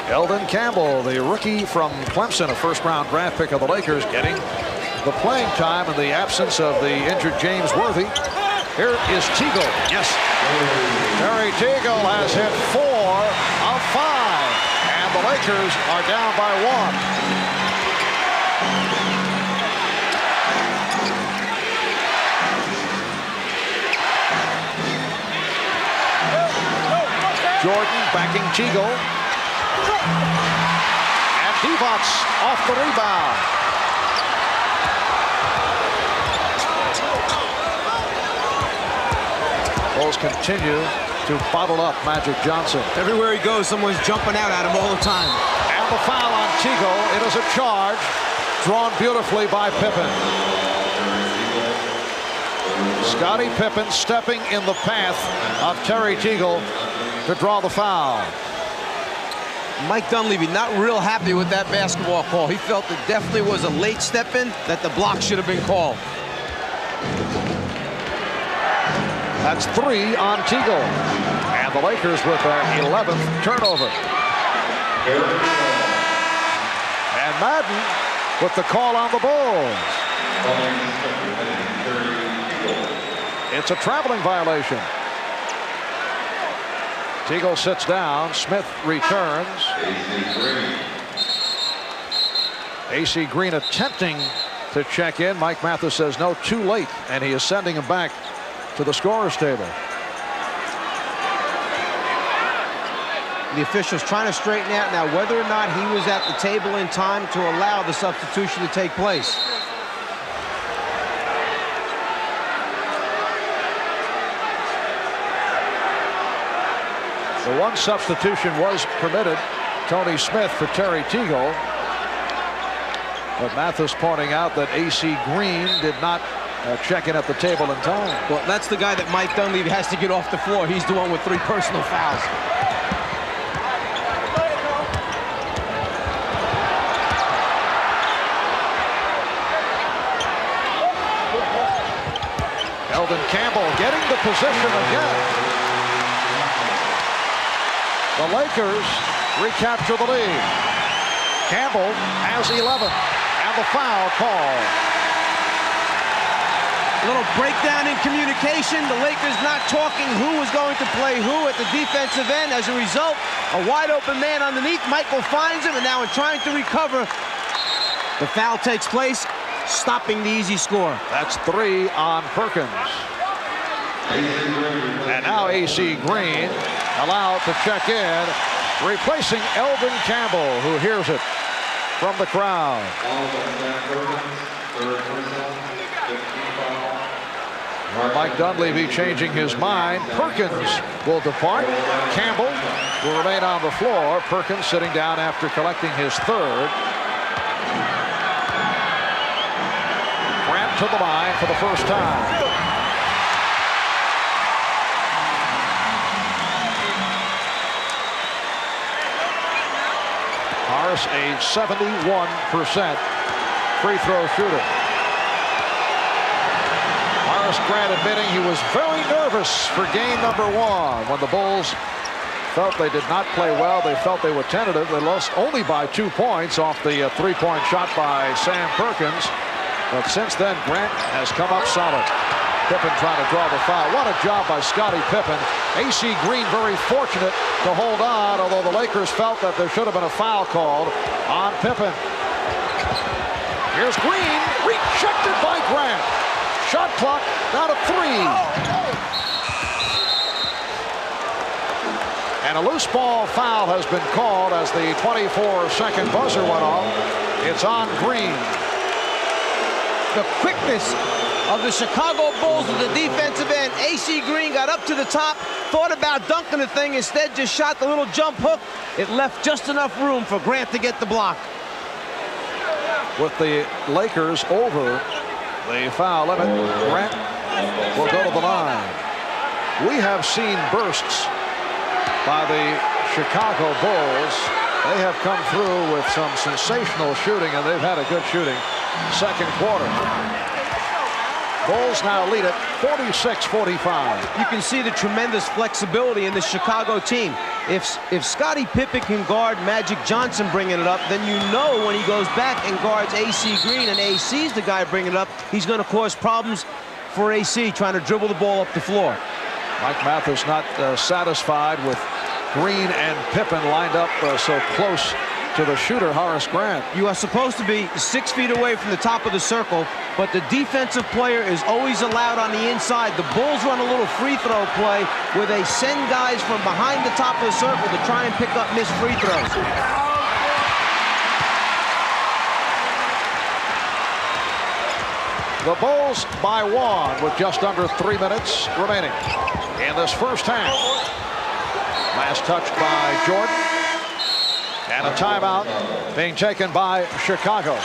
Eldon Campbell, the rookie from Clemson, a first-round draft pick of the Lakers, getting the playing time in the absence of the injured James Worthy. Here is Teagle. Yes. Terry Teagle has hit 4 of 5. And the Lakers are down by 1. Jordan backing Teagle. And Divac off the rebound. Bulls continue to bottle up Magic Johnson. Everywhere he goes, someone's jumping out at him all the time. And the foul on Teagle. It is a charge drawn beautifully by Pippen. Scottie Pippen stepping in the path of Terry Teagle to draw the foul. Mike Dunleavy not real happy with that basketball call. He felt it definitely was a late step in, that the block should have been called. That's 3 on Teagle. And the Lakers with their 11th turnover. And Madden with the call on the Bulls. It's a traveling violation. Teagle sits down. Smith returns. AC Green attempting to check in. Mike Mathis says no, too late, and he is sending him back to the scorer's table. The officials trying to straighten out now whether or not he was at the table in time to allow the substitution to take place. The one substitution was permitted, Tony Smith for Terry Teagle. But Mathis pointing out that AC Green did not check in at the table in time. Well, that's the guy that Mike Dunleavy has to get off the floor. He's the one with 3 personal fouls. Eldon Campbell getting the position again. The Lakers recapture the lead. Campbell has 11, and the foul call. A little breakdown in communication. The Lakers not talking who was going to play who at the defensive end. As a result, a wide open man underneath. Michael finds him, and now in trying to recover, the foul takes place, stopping the easy score. That's 3 on Perkins. And now AC Green allowed to check in, replacing Eldon Campbell, who hears it from the crowd. Mike Dunleavy changing his mind. Perkins will depart. Campbell will remain on the floor. Perkins sitting down after collecting his third. Grant to the line for the first time. Horace, a 71% free throw shooter. Horace Grant admitting he was very nervous for game number 1 when the Bulls felt they did not play well. They felt they were tentative. They lost only by 2 points off the three-point shot by Sam Perkins. But since then, Grant has come up solid. Pippen trying to draw the foul. What a job by Scottie Pippen. A.C. Green very fortunate to hold on, although the Lakers felt that there should have been a foul called on Pippen. Here's Green, rejected by Grant. Shot clock down to 3. And a loose ball foul has been called as the 24-second buzzer went off. It's on Green. The quickness of the Chicago Bulls at the defensive end. A.C. Green got up to the top, thought about dunking the thing, instead just shot the little jump hook. It left just enough room for Grant to get the block. With the Lakers over the foul limit, Grant will go to the line. We have seen bursts by the Chicago Bulls. They have come through with some sensational shooting, and they've had a good shooting second quarter. Bulls now lead it 46-45. You can see the tremendous flexibility in the Chicago team. If Scottie Pippen can guard Magic Johnson bringing it up, then you know when he goes back and guards A.C. Green, and A.C.'s the guy bringing it up, he's going to cause problems for A.C. trying to dribble the ball up the floor. Mike Mathis not satisfied with Green and Pippen lined up so close to the shooter, Horace Grant. You are supposed to be 6 feet away from the top of the circle, but the defensive player is always allowed on the inside. The Bulls run a little free throw play where they send guys from behind the top of the circle to try and pick up missed free throws. The Bulls by 1 with just under 3 minutes remaining in this first half. Last touch by Jordan. And a timeout being taken by Chicago.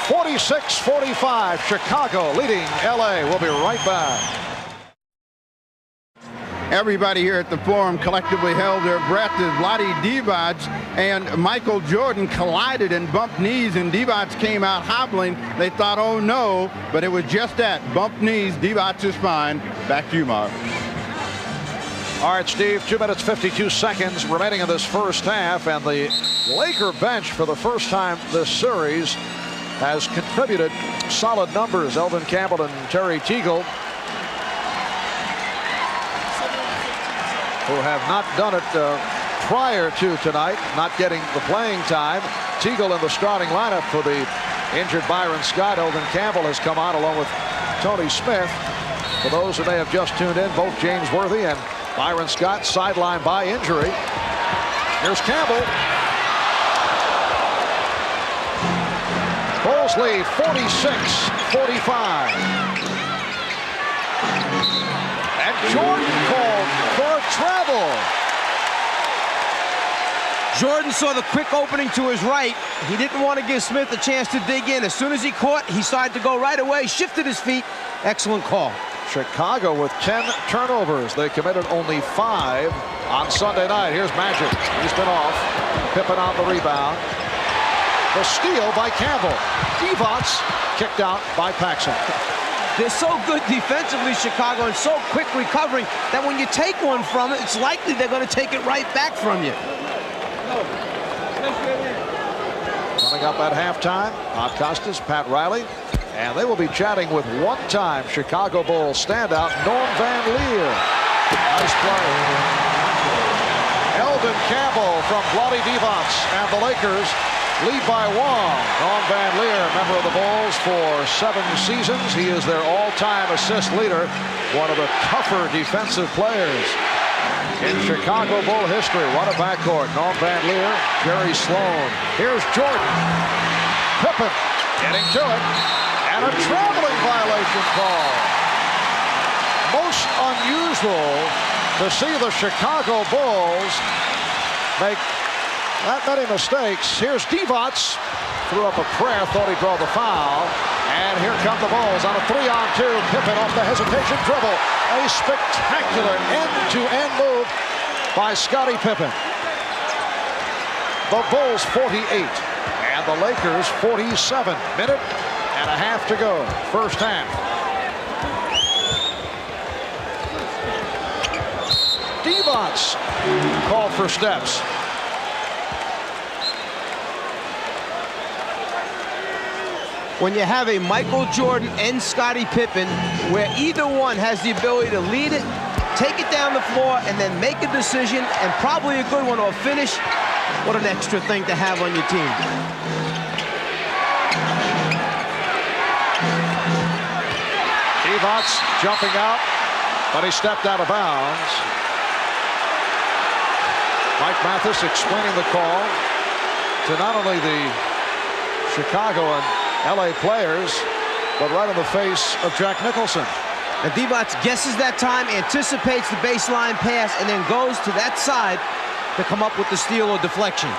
46-45, Chicago leading LA. We'll be right back. Everybody here at the Forum collectively held their breath as Vlade Divac and Michael Jordan collided and bumped knees, and Divac came out hobbling. They thought, oh no, but it was just that. Bumped knees, Divac is fine. Back to you, Mark. All right, Steve, 2 minutes, 52 seconds remaining in this first half, and the Laker bench for the first time this series has contributed solid numbers. Elvin Campbell and Terry Teagle, who have not done it prior to tonight, not getting the playing time. Teagle in the starting lineup for the injured Byron Scott. Elvin Campbell has come on along with Tony Smith. For those who may have just tuned in, both James Worthy and Byron Scott sidelined by injury. Here's Campbell. Bulls lead 46-45. And Jordan called for travel. Jordan saw the quick opening to his right. He didn't want to give Smith a chance to dig in. As soon as he caught, he started to go right away, shifted his feet. Excellent call. Chicago with 10 turnovers. They committed only 5 on Sunday night. Here's Magic. He's been off. Pippen on the rebound. The steal by Campbell. Divac kicked out by Paxson. They're so good defensively, Chicago, and so quick recovering that when you take one from it, it's likely they're going to take it right back from you. Coming up at halftime, Bob Costas, Pat Riley, and they will be chatting with one-time Chicago Bulls standout Norm Van Leer. Nice play. Elvin Campbell from Vlade Divac, and the Lakers lead by 1. Norm Van Leer, member of the Bulls for 7 seasons. He is their all-time assist leader, one of the tougher defensive players in Chicago Bull history. What a backcourt. Norm Van Leer, Jerry Sloan. Here's Jordan. Pippen getting to it. And a traveling violation call. most unusual to see the Chicago Bulls make that many mistakes. Here's Divac, threw up a prayer, thought he'd draw the foul. And here come the Bulls on a 3-on-2. Pippen off the hesitation dribble. A spectacular end-to-end move by Scottie Pippen. The Bulls 48 and the Lakers 47. Minute and a half to go. First half. Divac called for steps. When you have a Michael Jordan and Scottie Pippen, where either one has the ability to lead it, take it down the floor, and then make a decision, and probably a good one or a finish, what an extra thing to have on your team. Divac jumping out, but he stepped out of bounds. Mike Mathis explaining the call to not only the Chicago and LA players, but right in the face of Jack Nicholson. And Divac guesses that time, anticipates the baseline pass, and then goes to that side to come up with the steal or deflection.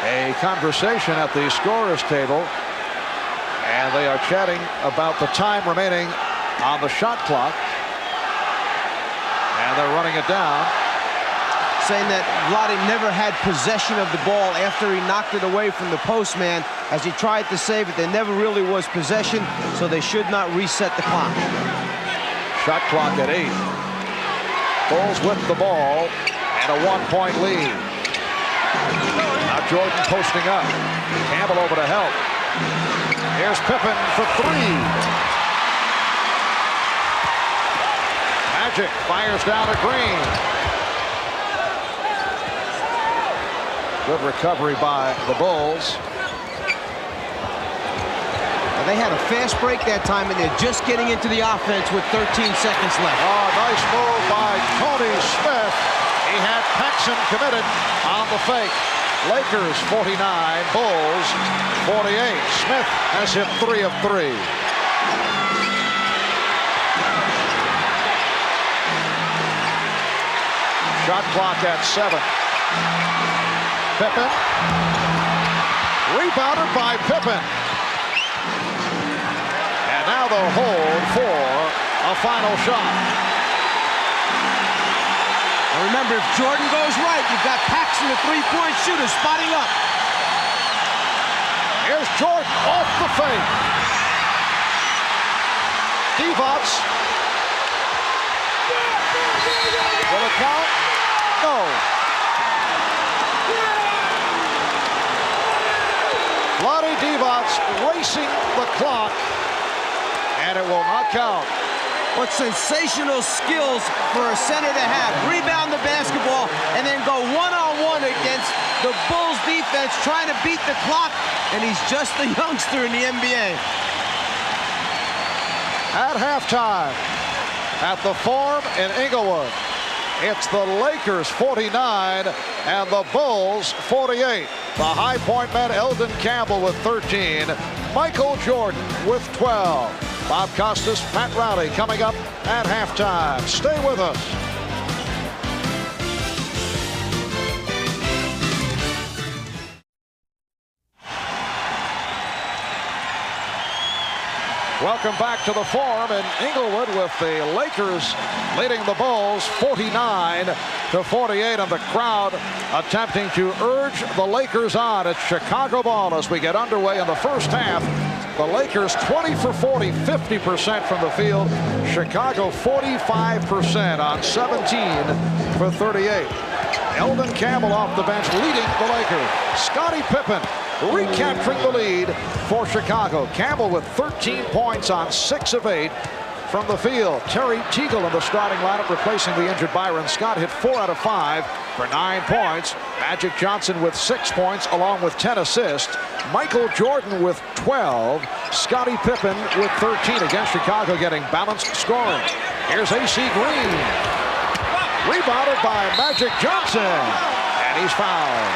A conversation at the scorer's table, and they are chatting about the time remaining on the shot clock, and they're running it down. Saying that Vlade never had possession of the ball after he knocked it away from the postman. As he tried to save it, there never really was possession, so they should not reset the clock. Shot clock at 8. Bulls with the ball and a 1-point lead. Now Jordan posting up. Campbell over to help. Here's Pippen for 3. Magic fires down to Green. Good recovery by the Bulls. And they had a fast break that time, and they're just getting into the offense with 13 seconds left. Oh, nice move by Tony Smith. He had Paxson committed on the fake. Lakers 49, Bulls 48. Smith has hit 3 of 3. Shot clock at 7. Pippen. Rebounded by Pippen. And now they'll hold for a final shot. And remember, if Jordan goes right, you've got Paxson, the three-point shooter, spotting up. Here's Jordan off the fake. Divac. Will it count? No. Vlade Divac racing the clock, and it will not count. What sensational skills for a center to have. Rebound the basketball and then go one-on-one against the Bulls defense trying to beat the clock, and he's just a youngster in the NBA. At halftime at the Forum in Inglewood, it's the Lakers 49 and the Bulls 48. The High Point men, Elden Campbell with 13, Michael Jordan with 12. Bob Costas, Pat Riley coming up at halftime. Stay with us. Welcome back to the Forum in Inglewood with the Lakers leading the Bulls 49-48, and the crowd attempting to urge the Lakers on. It's Chicago ball as we get underway in the first half. The Lakers 20 for 40, 50% from the field. Chicago 45% on 17 for 38. Elden Campbell off the bench leading the Lakers. Scottie Pippen recapturing the lead for Chicago. Campbell with 13 points on 6 of 8 from the field. Terry Teagle in the starting lineup replacing the injured Byron Scott. Hit 4 out of 5 for 9 points. Magic Johnson with 6 points along with 10 assists. Michael Jordan with 12. Scottie Pippen with 13. Again, Chicago getting balanced scoring. Here's A.C. Green. Rebounded by Magic Johnson. And he's fouled.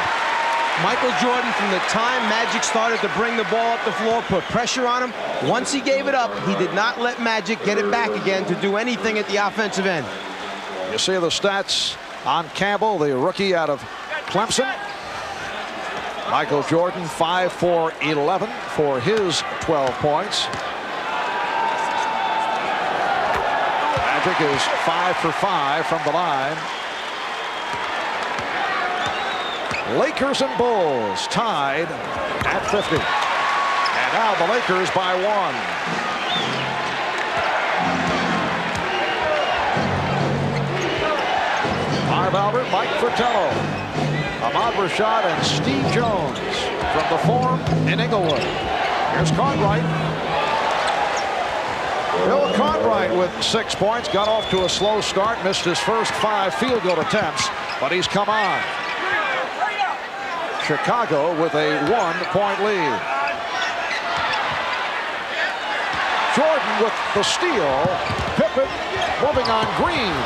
Michael Jordan, from the time Magic started to bring the ball up the floor, put pressure on him. Once he gave it up, he did not let Magic get it back again to do anything at the offensive end. You see the stats on Campbell, the rookie out of Clemson. Michael Jordan, 5 for 11 for his 12 points. Magic is 5 for 5 from the line. Lakers and Bulls tied at 50. And now the Lakers by 1. Marv Albert, Mike Fratello, Ahmad Rashad, and Steve Jones from the Forum in Inglewood. Here's Cartwright. Bill Cartwright with 6 points, got off to a slow start, missed his first 5 field goal attempts, but he's come on. Chicago with a 1-point lead. Jordan with the steal. Pippen moving on Green.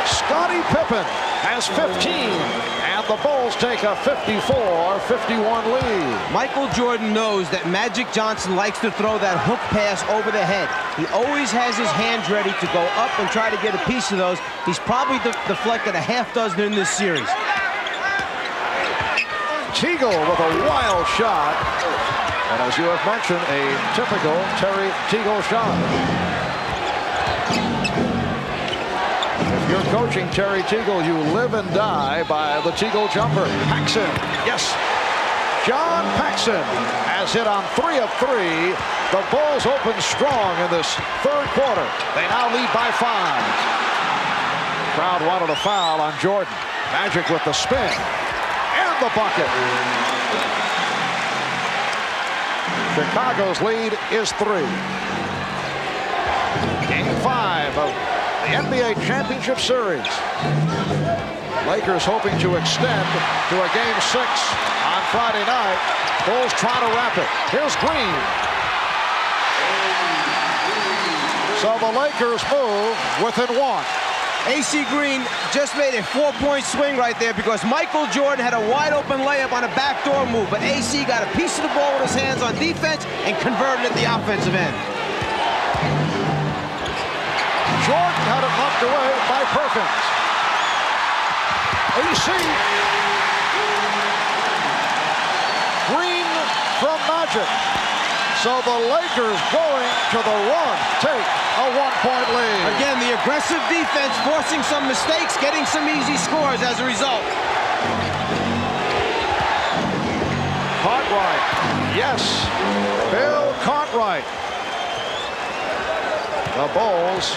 Scottie Pippen has 15, and the Bulls take a 54-51 lead. Michael Jordan knows that Magic Johnson likes to throw that hook pass over the head. He always has his hands ready to go up and try to get a piece of those. He's probably deflected a half dozen in this series. Teagle with a wild shot, and as you have mentioned, a typical Terry Teagle shot. If you're coaching Terry Teagle, you live and die by the Teagle jumper. Paxson, yes. John Paxson has hit on 3 of 3. The Bulls open strong in this third quarter. They now lead by 5. Crowd wanted a foul on Jordan. Magic with the spin. And the bucket. Chicago's lead is 3. Game 5 of the NBA Championship Series. Lakers hoping to extend to a Game 6 on Friday night. Bulls trying to wrap it. Here's Green. So the Lakers move within 1. AC Green just made a 4-point swing right there because Michael Jordan had a wide-open layup on a backdoor move, but AC got a piece of the ball with his hands on defense and converted at the offensive end. Jordan had it knocked away by Perkins. AC. Green from Magic. So the Lakers going to the run take a 1-point lead. Again, the aggressive defense forcing some mistakes, getting some easy scores as a result. Cartwright, yes, Bill Cartwright. The Bulls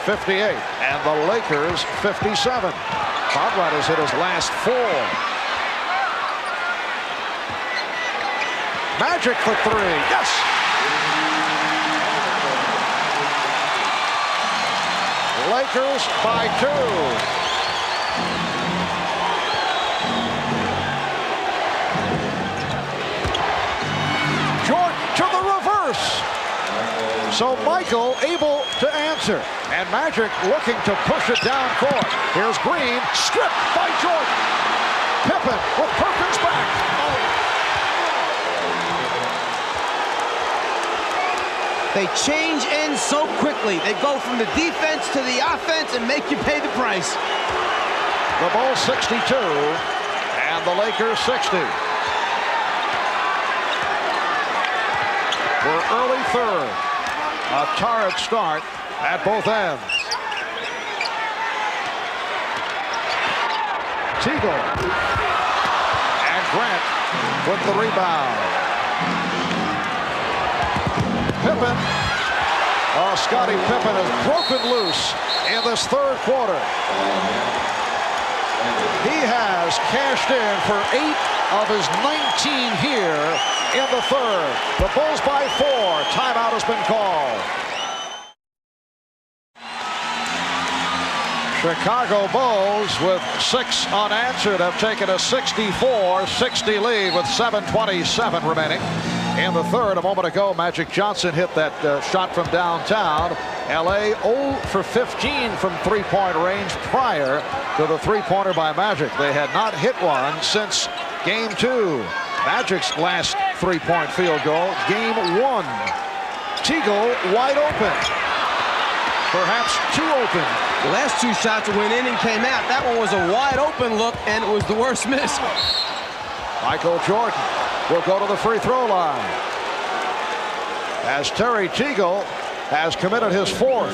58 and the Lakers 57. Cartwright has hit his last 4. Magic for 3, yes. Lakers by 2. Jordan to the reverse. So Michael able to answer. And Magic looking to push it down court. Here's Green, stripped by Jordan. Pippen with Perkins back. They change ends so quickly. They go from the defense to the offense and make you pay the price. The Bulls 62 and the Lakers 60. We're early third. A torrid start at both ends. Teagle and Grant with the rebound. Pippen. Oh, Scottie Pippen has broken loose in this third quarter. He has cashed in for 8 of his 19 here in the third. The Bulls by 4. Timeout has been called. Chicago Bulls with 6 unanswered have taken a 64-60 lead with 7:27 remaining. In the third, a moment ago, Magic Johnson hit that shot from downtown. LA 0 for 15 from three-point range prior to the three-pointer by Magic. They had not hit one since Game 2. Magic's last three-point field goal. Game 1. Teagle wide open. Perhaps too open. The last two shots went in and came out. That one was a wide open look, and it was the worst miss. Michael Jordan will go to the free throw line, as Terry Teagle has committed his fourth.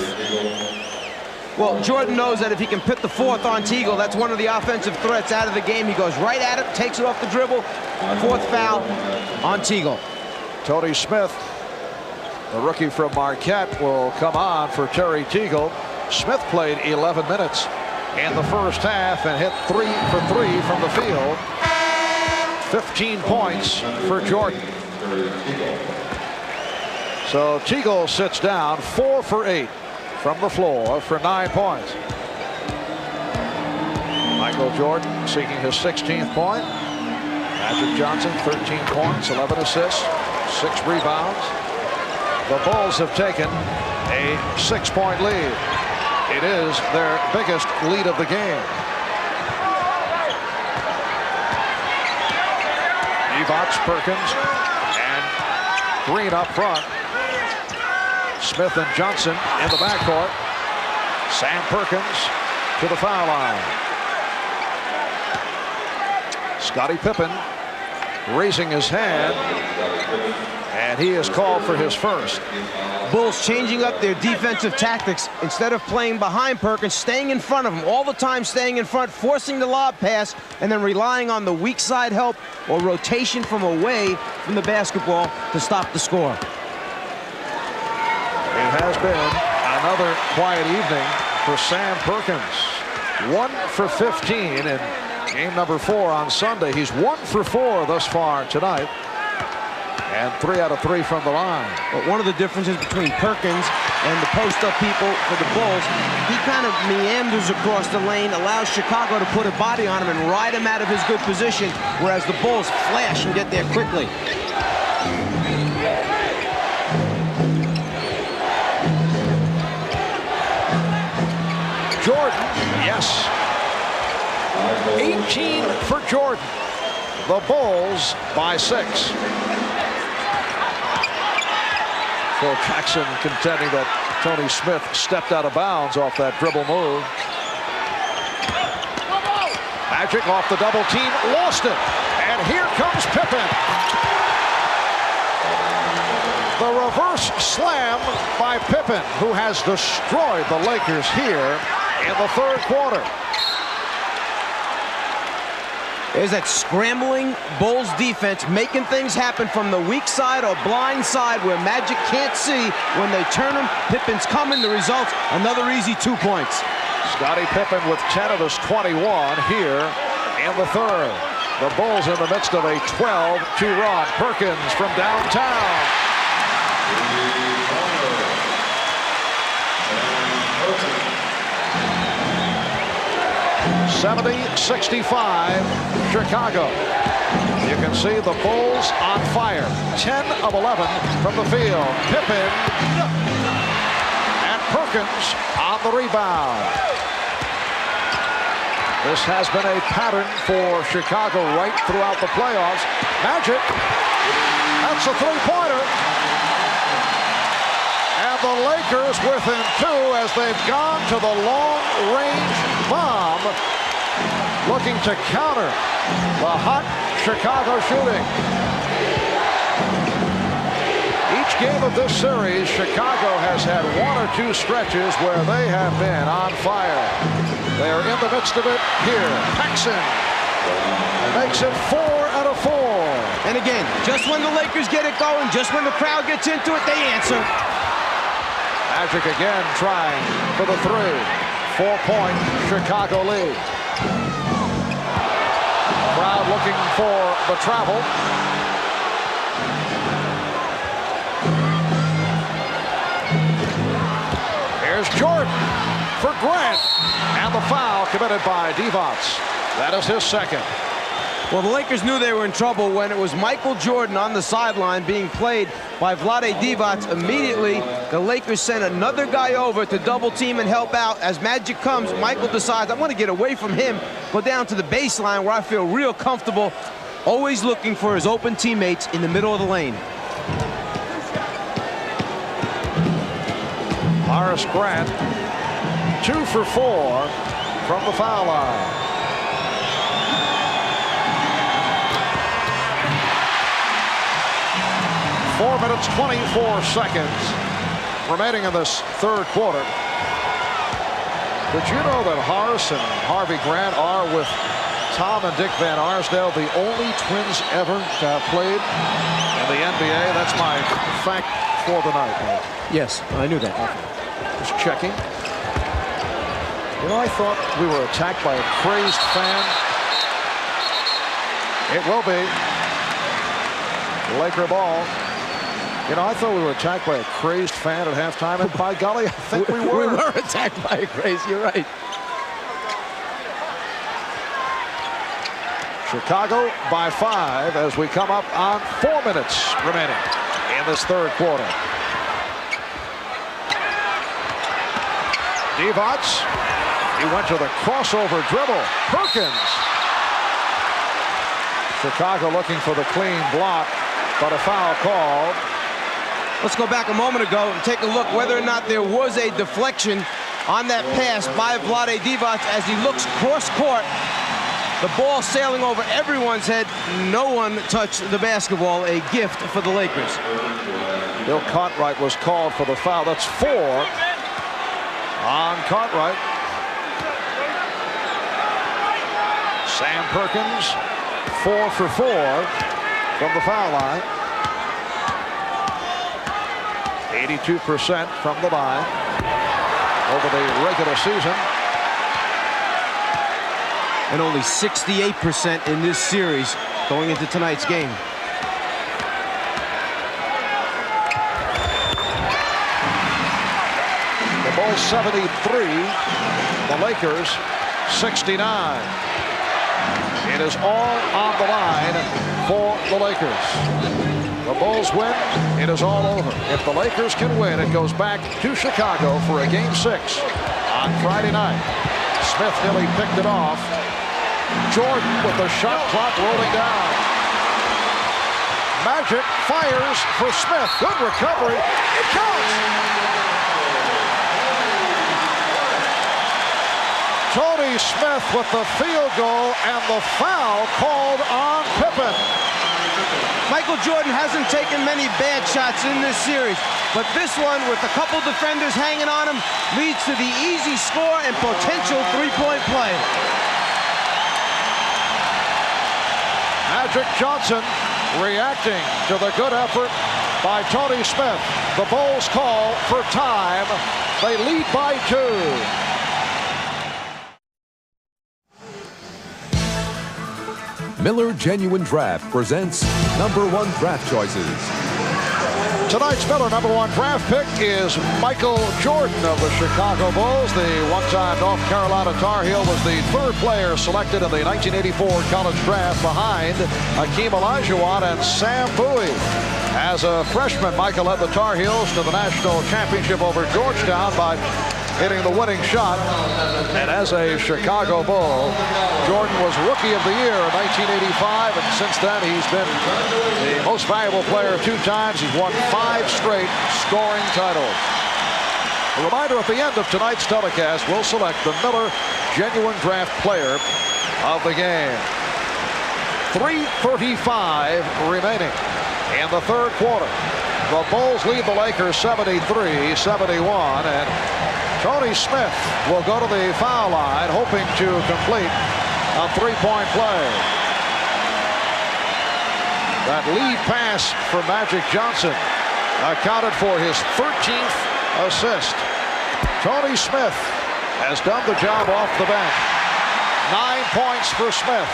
Well, Jordan knows that if he can put the fourth on Teagle, that's one of the offensive threats out of the game. He goes right at it, takes it off the dribble. Fourth foul on Teagle. Tony Smith, the rookie from Marquette, will come on for Terry Teagle. Smith played 11 minutes in the first half and hit 3 for 3 from the field. 15 points for Jordan. So Teagle sits down, 4 for 8 from the floor for 9 points. Michael Jordan seeking his 16th point. Magic Johnson, 13 points, 11 assists, 6 rebounds. The Bulls have taken a 6-point lead. It is their biggest lead of the game. Evots, Perkins, and Green up front. Smith and Johnson in the backcourt. Sam Perkins to the foul line. Scottie Pippen raising his hand, and he is called for his first. Bulls changing up their defensive tactics. Instead of playing behind Perkins, staying in front of him, all the time staying in front, forcing the lob pass, and then relying on the weak side help or rotation from away from the basketball to stop the score. It has been another quiet evening for Sam Perkins. 1 for 15 in game number 4 on Sunday. He's 1 for 4 thus far tonight, and 3 out of 3 from the line. But one of the differences between Perkins and the post-up people for the Bulls, he kind of meanders across the lane, allows Chicago to put a body on him and ride him out of his good position, whereas the Bulls flash and get there quickly. Jordan, yes. 18 for Jordan. The Bulls by 6. Phil Jackson contending that Tony Smith stepped out of bounds off that dribble move. Magic off the double team, lost it. And here comes Pippen. The reverse slam by Pippen, who has destroyed the Lakers here in the third quarter. There's that scrambling Bulls defense making things happen from the weak side or blind side where Magic can't see. When they turn him, Pippen's coming. The result, another easy 2 points. Scottie Pippen with 10 of his 21 here in the third. The Bulls in the midst of a 12-2 run. Perkins from downtown. (70-65) Chicago. You can see the Bulls on fire. 10 of 11 from the field. Pippen and Perkins on the rebound. This has been a pattern for Chicago right throughout the playoffs. Magic, that's a three-pointer. And the Lakers within 2 as they've gone to the long-range bomb, looking to counter the hot Chicago shooting. Each game of this series, Chicago has had 1 or 2 stretches where they have been on fire. They are in the midst of it here. Paxson makes it 4 out of 4. And again, just when the Lakers get it going, just when the crowd gets into it, they answer. Magic again trying for the 3. 4-point Chicago lead. Crowd looking for the travel. Here's Jordan for Grant. And the foul committed by Divac. That is his second. Well, the Lakers knew they were in trouble when it was Michael Jordan on the sideline being played by Vlade Divac. Immediately, the Lakers sent another guy over to double team and help out. As Magic comes, Michael decides, I want to get away from him, go down to the baseline where I feel real comfortable. always looking for his open teammates in the middle of the lane. Horace Grant, 2 for 4 from the foul line. Four minutes, 24 seconds remaining in this third quarter. Did you know that Horace and Harvey Grant are, with Tom and Dick Van Arsdale, the only twins ever to have played in the NBA? That's my fact for the night. Yes, I knew that. Just checking. You know, I thought we were attacked by a crazed fan. It will be. Laker ball. You know, I thought we were attacked by a crazed fan at halftime, and by golly, I think we were. We were attacked by a craze, you're right. Chicago by 5 as we come up on 4 minutes remaining in this third quarter. Divac, he went to the crossover dribble. Perkins. Chicago looking for the clean block, but a foul called. Let's go back a moment ago and take a look whether or not there was a deflection on that pass by Vlade Divac as he looks cross-court. The ball sailing over everyone's head. No one touched the basketball. A gift for the Lakers. Bill Cartwright was called for the foul. That's 4 on Cartwright. Sam Perkins, 4 for 4 from the foul line. 82% from the line over the regular season. And only 68% in this series going into tonight's game. The Bulls 73, the Lakers 69. It is all on the line for the Lakers. The Bulls win, it is all over. If the Lakers can win, it goes back to Chicago for a Game 6 on Friday night. Smith nearly picked it off. Jordan with the shot clock rolling down. Magic fires for Smith. Good recovery. It counts. Tony Smith with the field goal and the foul called on Pippen. Michael Jordan hasn't taken many bad shots in this series, but this one, with a couple defenders hanging on him, leads to the easy score and potential three-point play. Magic Johnson reacting to the good effort by Tony Smith. The Bulls call for time. They lead by 2. Miller Genuine Draft presents #1 draft choices. Tonight's Miller #1 draft pick is Michael Jordan of the Chicago Bulls. The one-time North Carolina Tar Heel was the 3rd player selected in the 1984 college draft behind Hakeem Olajuwon and Sam Bowie. As a freshman, Michael led the Tar Heels to the national championship over Georgetown by hitting the winning shot. And as a Chicago Bull, Jordan was Rookie of the Year in 1985, and since then he's been the most valuable player 2 times. He's won 5 straight scoring titles. A reminder, at the end of tonight's telecast, we'll select the Miller Genuine Draft Player of the game. 3:35 remaining in the third quarter. The Bulls lead the Lakers 73-71, and Tony Smith will go to the foul line, hoping to complete a 3-point play. That lead pass for Magic Johnson accounted for his 13th assist. Tony Smith has done the job off the bench. 9 points for Smith.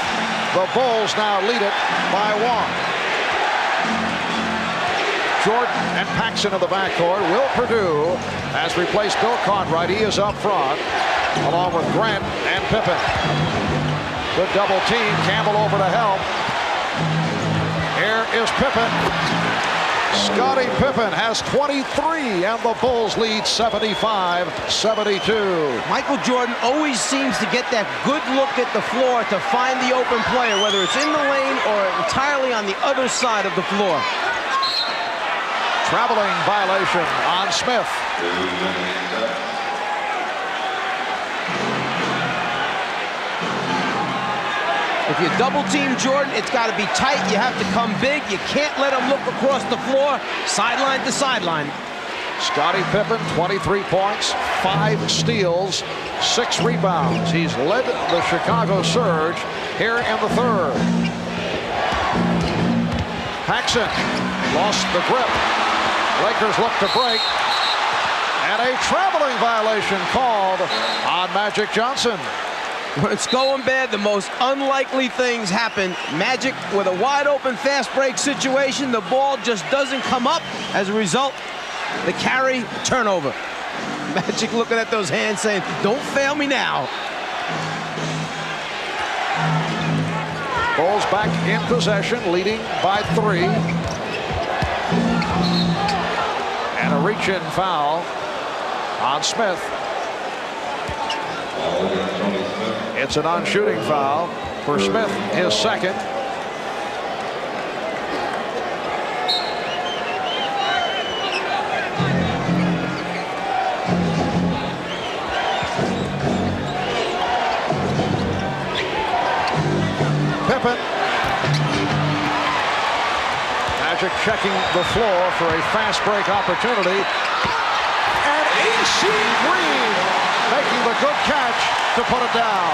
The Bulls now lead it by 1. Jordan and Paxson in the backcourt. Will Perdue has replaced Bill Cartwright. He is up front, along with Grant and Pippen. Good double team. Campbell over to help. Here is Pippen. Scottie Pippen has 23, and the Bulls lead 75-72. Michael Jordan always seems to get that good look at the floor to find the open player, whether it's in the lane or entirely on the other side of the floor. Traveling violation on Smith. If you double team Jordan, it's got to be tight. You have to come big. You can't let him look across the floor, sideline to sideline. Scottie Pippen, 23 points, 5 steals, 6 rebounds. He's led the Chicago Surge here in the third. Paxson lost the grip. Lakers look to break. And a traveling violation called on Magic Johnson. When it's going bad, the most unlikely things happen. Magic with a wide open fast break situation. The ball just doesn't come up. As a result, the carry, turnover. Magic looking at those hands saying, don't fail me now. Bulls back in possession, leading by 3. And a reach-in foul on Smith. It's a non-shooting foul for Smith, his second. Pippen. Magic checking the floor for a fast break opportunity. And A.C. Green making the good catch to put it down.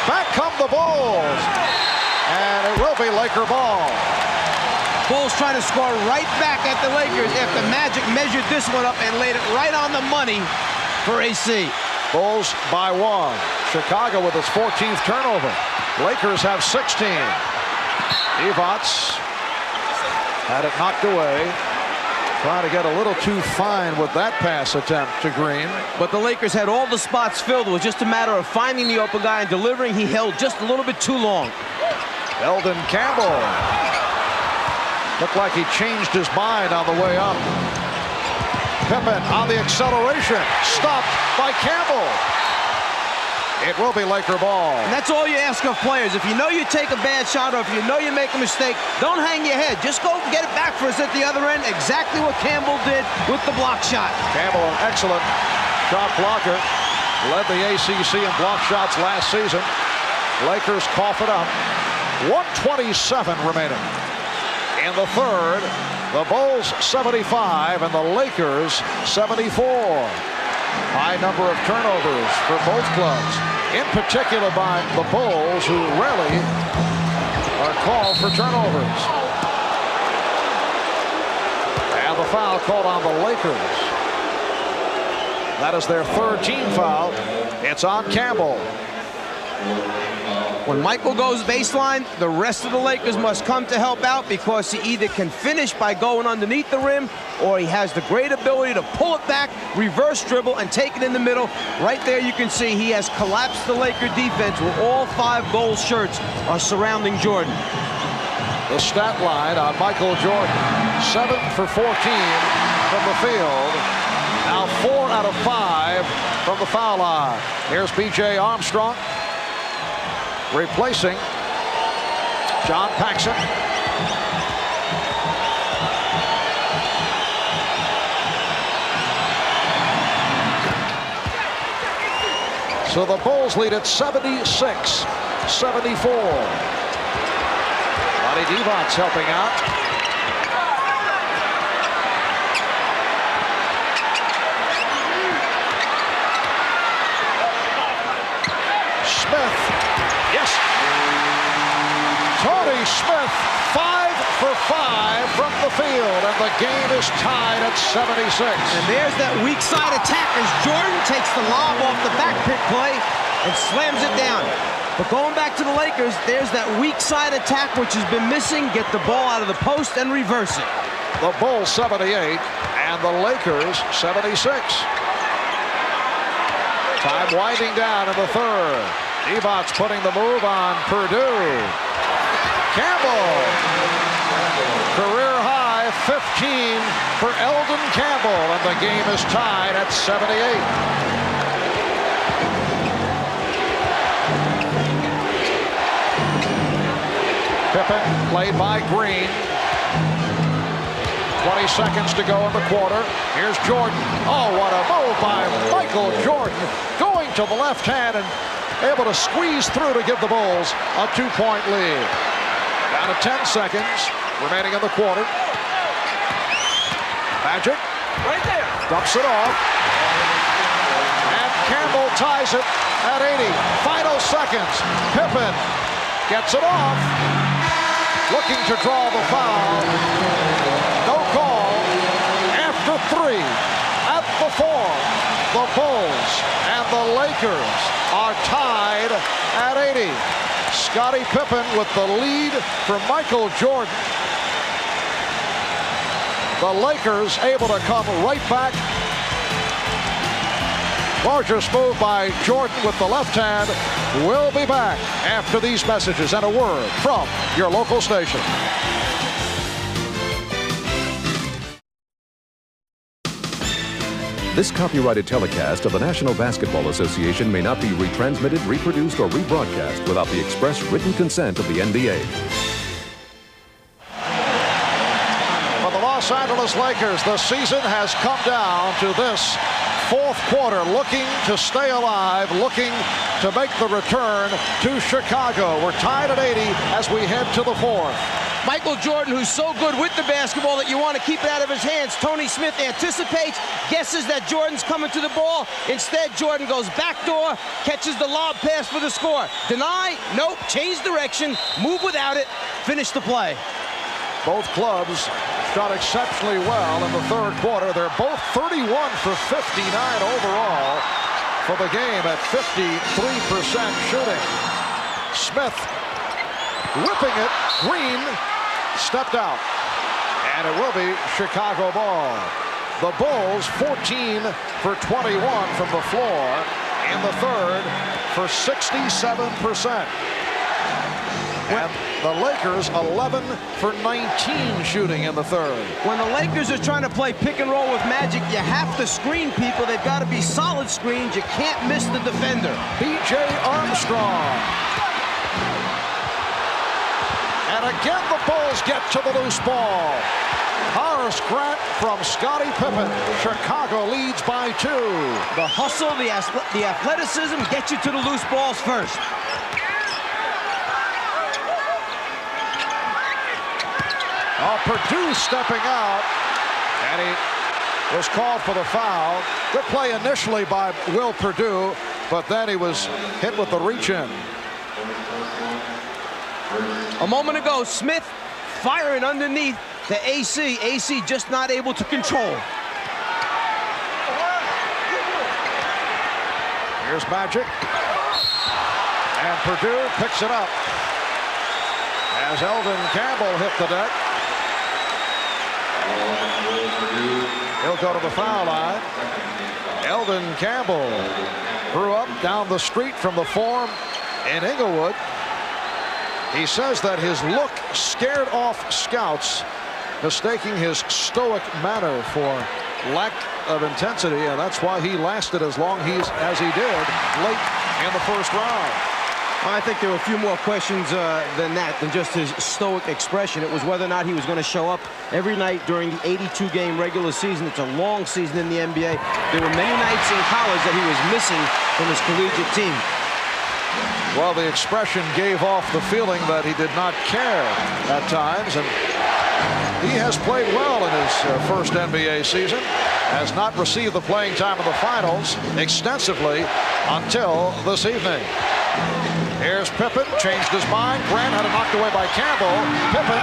Back come the Bulls. And it will be Laker ball. Bulls trying to score right back at the Lakers after Magic measured this one up and laid it right on the money for AC. Bulls by 1. Chicago with its 14th turnover. Lakers have 16. Evots had it knocked away. Trying to get a little too fine with that pass attempt to Green. But the Lakers had all the spots filled. It was just a matter of finding the open guy and delivering. He held just a little bit too long. Eldon Campbell. Looked like he changed his mind on the way up. Pippen on the acceleration. Stopped by Campbell. It will be Laker ball. And that's all you ask of players. If you know you take a bad shot or if you know you make a mistake, don't hang your head. Just go get it back for us at the other end. Exactly what Campbell did with the block shot. Campbell, an excellent shot blocker. Led the ACC in block shots last season. Lakers cough it up. 1:27 remaining. In the third, the Bulls 75 and the Lakers 74. High number of turnovers for both clubs. In particular by the Bulls, who rarely are called for turnovers. And the foul called on the Lakers. That is their third team foul. It's on Campbell. When Michael goes baseline, the rest of the Lakers must come to help out because he either can finish by going underneath the rim or he has the great ability to pull it back, reverse dribble, and take it in the middle. Right there you can see he has collapsed the Laker defense where all 5 Bulls shirts are surrounding Jordan. The stat line on Michael Jordan, 7 for 14 from the field. Now 4 out of 5 from the foul line. Here's B.J. Armstrong replacing John Paxson. So the Bulls lead at 76-74. Lonnie Divac helping out. Smith. Yes. Tony Smith, 5 for 5 from the field, and the game is tied at 76. And there's that weak side attack as Jordan takes the lob off the back pick play and slams it down. But going back to the Lakers, there's that weak side attack which has been missing. Get the ball out of the post and reverse it. The Bulls 78 and the Lakers 76. Time winding down in the third. Divac putting the move on Purdue. Campbell, career high by 15 for Eldon Campbell, and the game is tied at 78. Pippen played by Green. 20 seconds to go in the quarter. Here's Jordan. Oh, what a move by Michael Jordan. Going to the left hand and able to squeeze through to give the Bulls a 2-point lead. Down to 10 seconds remaining in the quarter. Magic. Right there. Dumps it off. And Campbell ties it at 80. Final seconds. Pippen gets it off. Looking to draw the foul. No call. After 3 at the 4, the Bulls and the Lakers are tied at 80. Scottie Pippen with the lead for Michael Jordan. The Lakers able to come right back. Gorgeous move by Jordan with the left hand. We'll be back after these messages and a word from your local station. This copyrighted telecast of the National Basketball Association may not be retransmitted, reproduced, or rebroadcast without the express written consent of the NBA. For the Los Angeles Lakers, the season has come down to this fourth quarter, looking to stay alive, looking to make the return to Chicago. We're tied at 80 as we head to the fourth. Michael Jordan, who's so good with the basketball that you want to keep it out of his hands. Tony Smith anticipates, guesses that Jordan's coming to the ball. Instead, Jordan goes backdoor, catches the lob pass for the score. Deny, nope, change direction, move without it, finish the play. Both clubs shot exceptionally well in the third quarter. They're both 31 for 59 overall for the game at 53% shooting. Smith whipping it. Green stepped out. And it will be Chicago ball. The Bulls 14 for 21 from the floor in the third for 67%. And the Lakers 11 for 19 shooting in the third. When the Lakers are trying to play pick and roll with Magic, you have to screen people. They've got to be solid screens. You can't miss the defender. B.J. Armstrong. And again, the Bulls get to the loose ball. Horace Grant from Scottie Pippen. Chicago leads by 2. The hustle, the athleticism get you to the loose balls first. Oh, Purdue stepping out, and he was called for the foul. Good play initially by Will Purdue, but then he was hit with the reach-in. A moment ago, Smith firing underneath to AC. AC just not able to control. Here's Magic. And Purdue picks it up as Eldon Campbell hit the deck. He'll go to the foul line. Eldon Campbell grew up down the street from the Forum in Inglewood. He says that his look scared off scouts, mistaking his stoic manner for lack of intensity, and that's why he lasted as long as he did late in the first round. I think there were a few more questions than just his stoic expression. It was whether or not he was going to show up every night during the 82-game regular season. It's a long season in the NBA. There were many nights in college that he was missing from his collegiate team. Well, the expression gave off the feeling that he did not care at times, and he has played well in his first NBA season. Has not received the playing time in the finals extensively until this evening. Here's Pippen, changed his mind. Grant had it knocked away by Campbell. Pippen,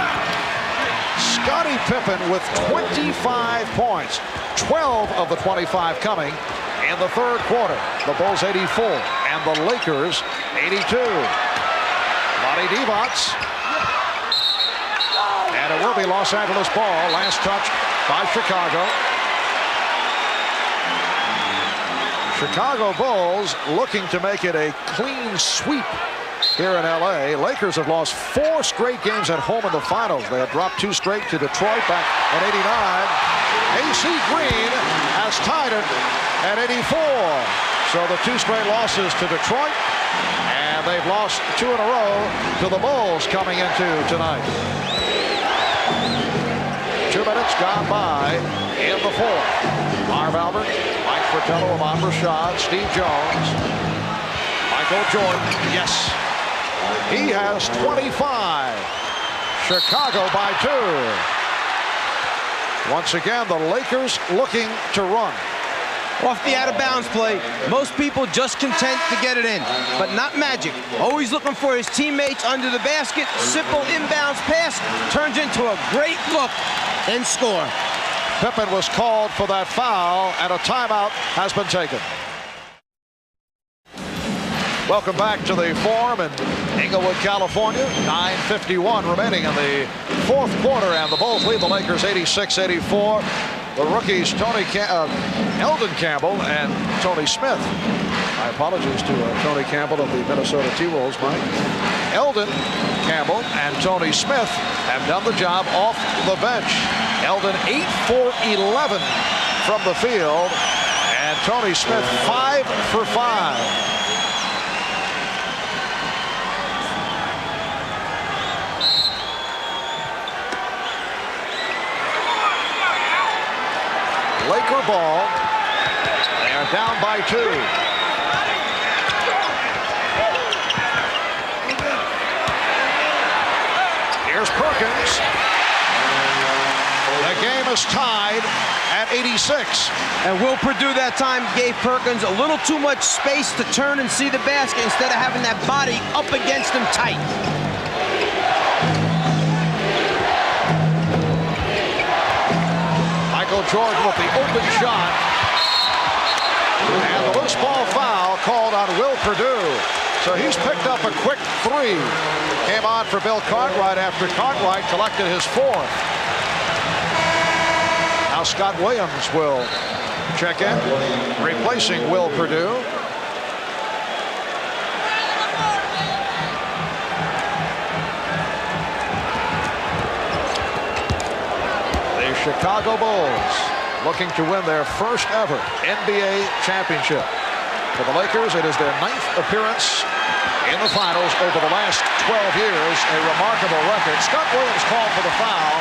Scottie Pippen with 25 points. 12 of the 25 coming in the third quarter. The Bulls 84 and the Lakers 82. Lonnie Divac. And it will be Los Angeles ball. Last touch by Chicago. Chicago Bulls looking to make it a clean sweep here in L.A. Lakers have lost 4 straight games at home in the finals. They had dropped 2 straight to Detroit back in '89. AC Green has tied it at 84. So the 2 straight losses to Detroit, and they've lost 2 in a row to the Bulls coming into tonight. 2 minutes gone by in the 4th. Marv Albert, Mike Fratello, Ahmad Rashad, Steve Jones, Michael Jordan. Yes, he has 25. Chicago by 2. Once again, the Lakers looking to run. Off the out-of-bounds play, most people just content to get it in, but not Magic. Always looking for his teammates under the basket. Simple inbounds pass turns into a great look and score. Pippen was called for that foul, and a timeout has been taken. Welcome back to the Forum in Inglewood, California. 9:51 remaining in the 4th quarter, and the Bulls lead the Lakers 86-84. The rookies, Eldon Campbell and Tony Smith. My apologies to Tony Campbell of the Minnesota T-Wolves, Mike. Eldon Campbell and Tony Smith have done the job off the bench. Eldon 8 for 11 from the field, and Tony Smith 5 for 5. Laker ball. They are down by 2. Here's Perkins. The game is tied at 86. And Will Perdue that time gave Perkins a little too much space to turn and see the basket instead of having that body up against him tight. Michael Jordan with the open shot. And the loose ball foul called on Will Perdue. So he's picked up a quick 3. Came on for Bill Cartwright after Cartwright collected his 4th. Now Scott Williams will check in, replacing Will Perdue. Chicago Bulls looking to win their first ever NBA championship. For the Lakers, it is their 9th appearance in the finals over the last 12 years, a remarkable record. Scott Williams called for the foul.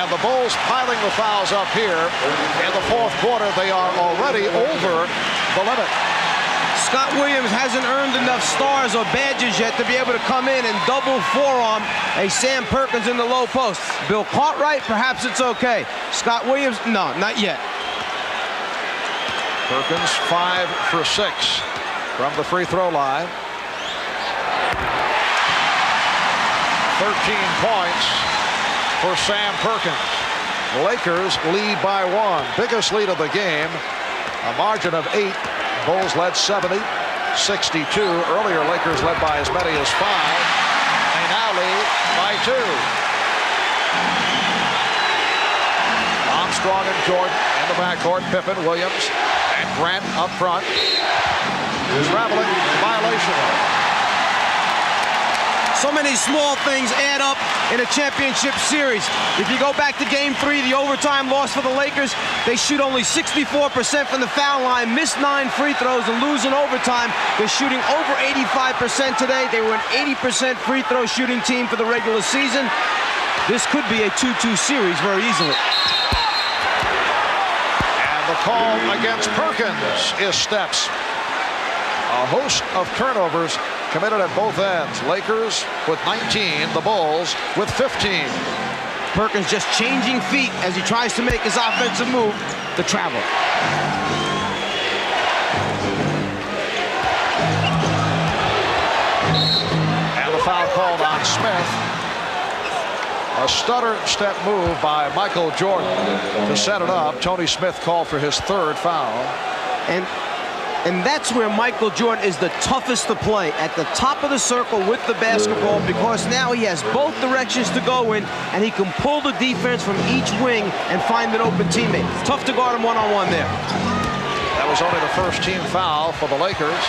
And the Bulls piling the fouls up here. In the 4th quarter, they are already over the limit. Scott Williams hasn't earned enough stars or badges yet to be able to come in and double forearm a Sam Perkins in the low post. Bill Cartwright, perhaps it's okay. Scott Williams, no, not yet. Perkins 5 for 6 from the free throw line. 13 points for Sam Perkins. The Lakers lead by 1. Biggest lead of the game, a margin of 8. Bulls led 70-62. Earlier, Lakers led by as many as 5. They now lead by 2. Armstrong and Jordan in the backcourt. Pippen, Williams, and Grant up front. Traveling violation. So many small things add up in a championship series. If you go back to Game 3, the overtime loss for the Lakers, they shoot only 64% from the foul line, miss 9 free throws, and lose in overtime. They're shooting over 85% today. They were an 80% free throw shooting team for the regular season. This could be a 2-2 series very easily. And the call against Perkins is steps. A host of turnovers committed at both ends. Lakers with 19, the Bulls with 15. Perkins just changing feet as he tries to make his offensive move, the travel. And the foul called on Smith. A stutter step move by Michael Jordan to set it up. Tony Smith called for his 3rd foul. And that's where Michael Jordan is the toughest to play, at the top of the circle with the basketball, because now he has both directions to go in, and he can pull the defense from each wing and find an open teammate. It's tough to guard him one-on-one there. That was only the first team foul for the Lakers.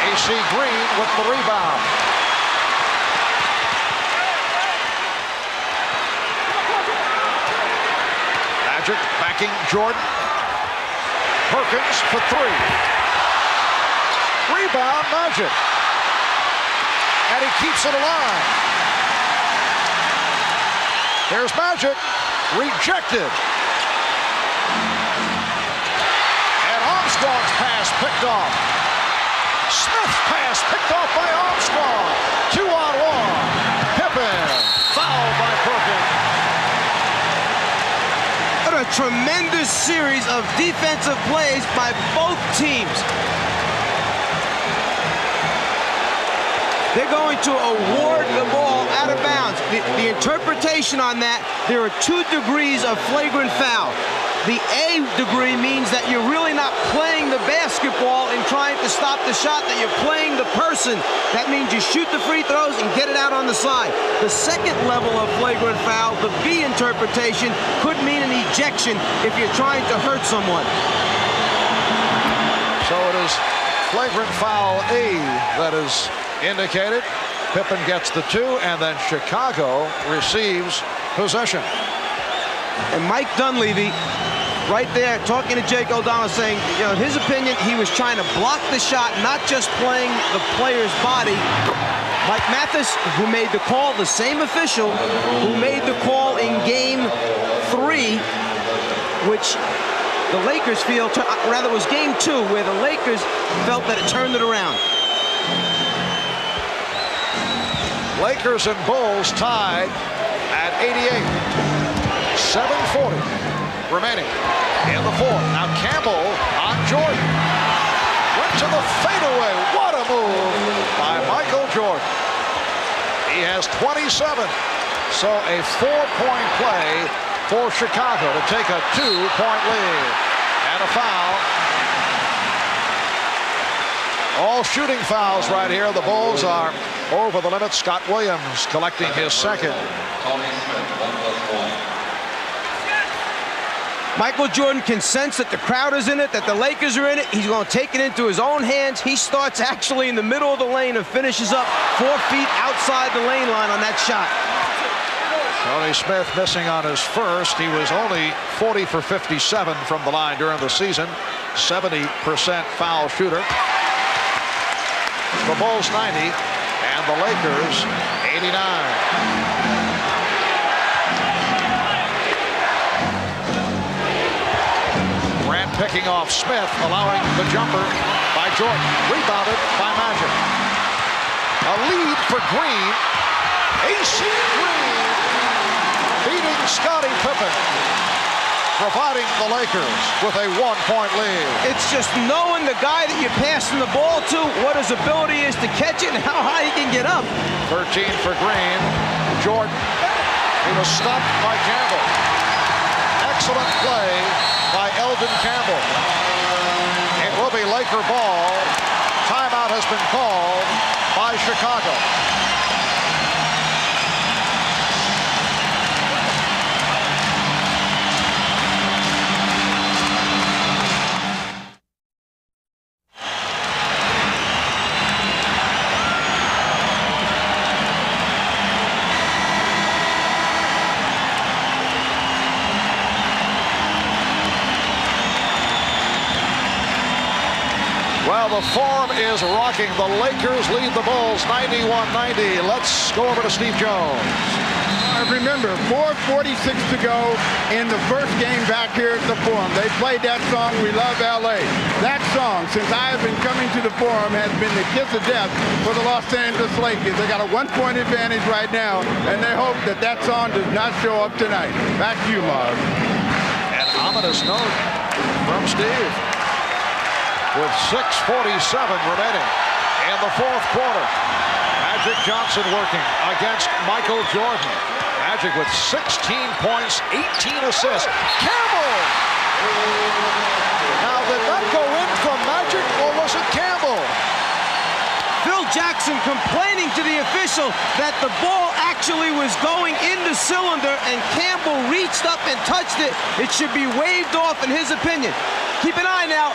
A.C. Green with the rebound. Magic backing Jordan. Perkins for three. Rebound, Magic. And he keeps it alive. Here's Magic. Rejected. And Armstrong's pass picked off. Smith's pass picked off by Armstrong. 2-on-1. Pippen. Fouled by Perkins. What a tremendous series of defensive plays by both teams. They're going to award the ball out of bounds. The interpretation on that, there are 2 degrees of flagrant foul. The A degree means that you're really not playing the basketball and trying to stop the shot, that you're playing the person. That means you shoot the free throws and get it out on the side. The second level of flagrant foul, the B interpretation, could mean an ejection if you're trying to hurt someone. So it is flagrant foul A that is indicated. Pippen gets the 2, and then Chicago receives possession. And Mike Dunleavy, right there, talking to Jake O'Donnell, saying, you know, in his opinion, he was trying to block the shot, not just playing the player's body. Mike Mathis, who made the call, the same official who made the call in Game 3, which the Lakers feel, rather it was Game 2, where the Lakers felt that it turned it around. Lakers and Bulls tied at 88. 7:40 remaining in the fourth. Now Campbell on Jordan. Went to the fadeaway. What a move by Michael Jordan. He has 27. So a 4-point play for Chicago to take a 2-point lead. And a foul. All shooting fouls right here. The Bulls are over the limit. Scott Williams collecting his second. Michael Jordan can sense that the crowd is in it, that the Lakers are in it. He's going to take it into his own hands. He starts actually in the middle of the lane and finishes up 4 feet outside the lane line on that shot. Tony Smith missing on his first. He was only 40 for 57 from the line during the season. 70% foul shooter. The Bulls 90 and the Lakers 89. Grant picking off Smith, allowing the jumper by Jordan. Rebounded by Magic. A lead for Green. A.C. Green beating Scottie Pippen, providing the Lakers with a 1-point lead. It's just knowing the guy that you're passing the ball to, what his ability is to catch it and how high he can get up. 13 for Green. Jordan. He was stopped by Campbell. Excellent play by Eldon Campbell. It will be Laker ball. Timeout has been called by Chicago. Well, the Forum is rocking. The Lakers lead the Bulls 91-90. Let's go over to Steve Jones. Remember, 4:46 to go in the first game back here at the Forum. They played that song, We Love L.A. That song, since I have been coming to the Forum, has been the kiss of death for the Los Angeles Lakers. They got a 1-point advantage right now, and they hope that that song does not show up tonight. Back to you, Marv. An ominous note from Steve. With 6:47 remaining in the fourth quarter. Magic Johnson working against Michael Jordan. Magic with 16 points, 18 assists. Campbell! Now, did that go in from Magic, or was it Campbell? Phil Jackson complaining to the official that the ball actually was going in the cylinder and Campbell reached up and touched it. It should be waved off in his opinion. Keep an eye now.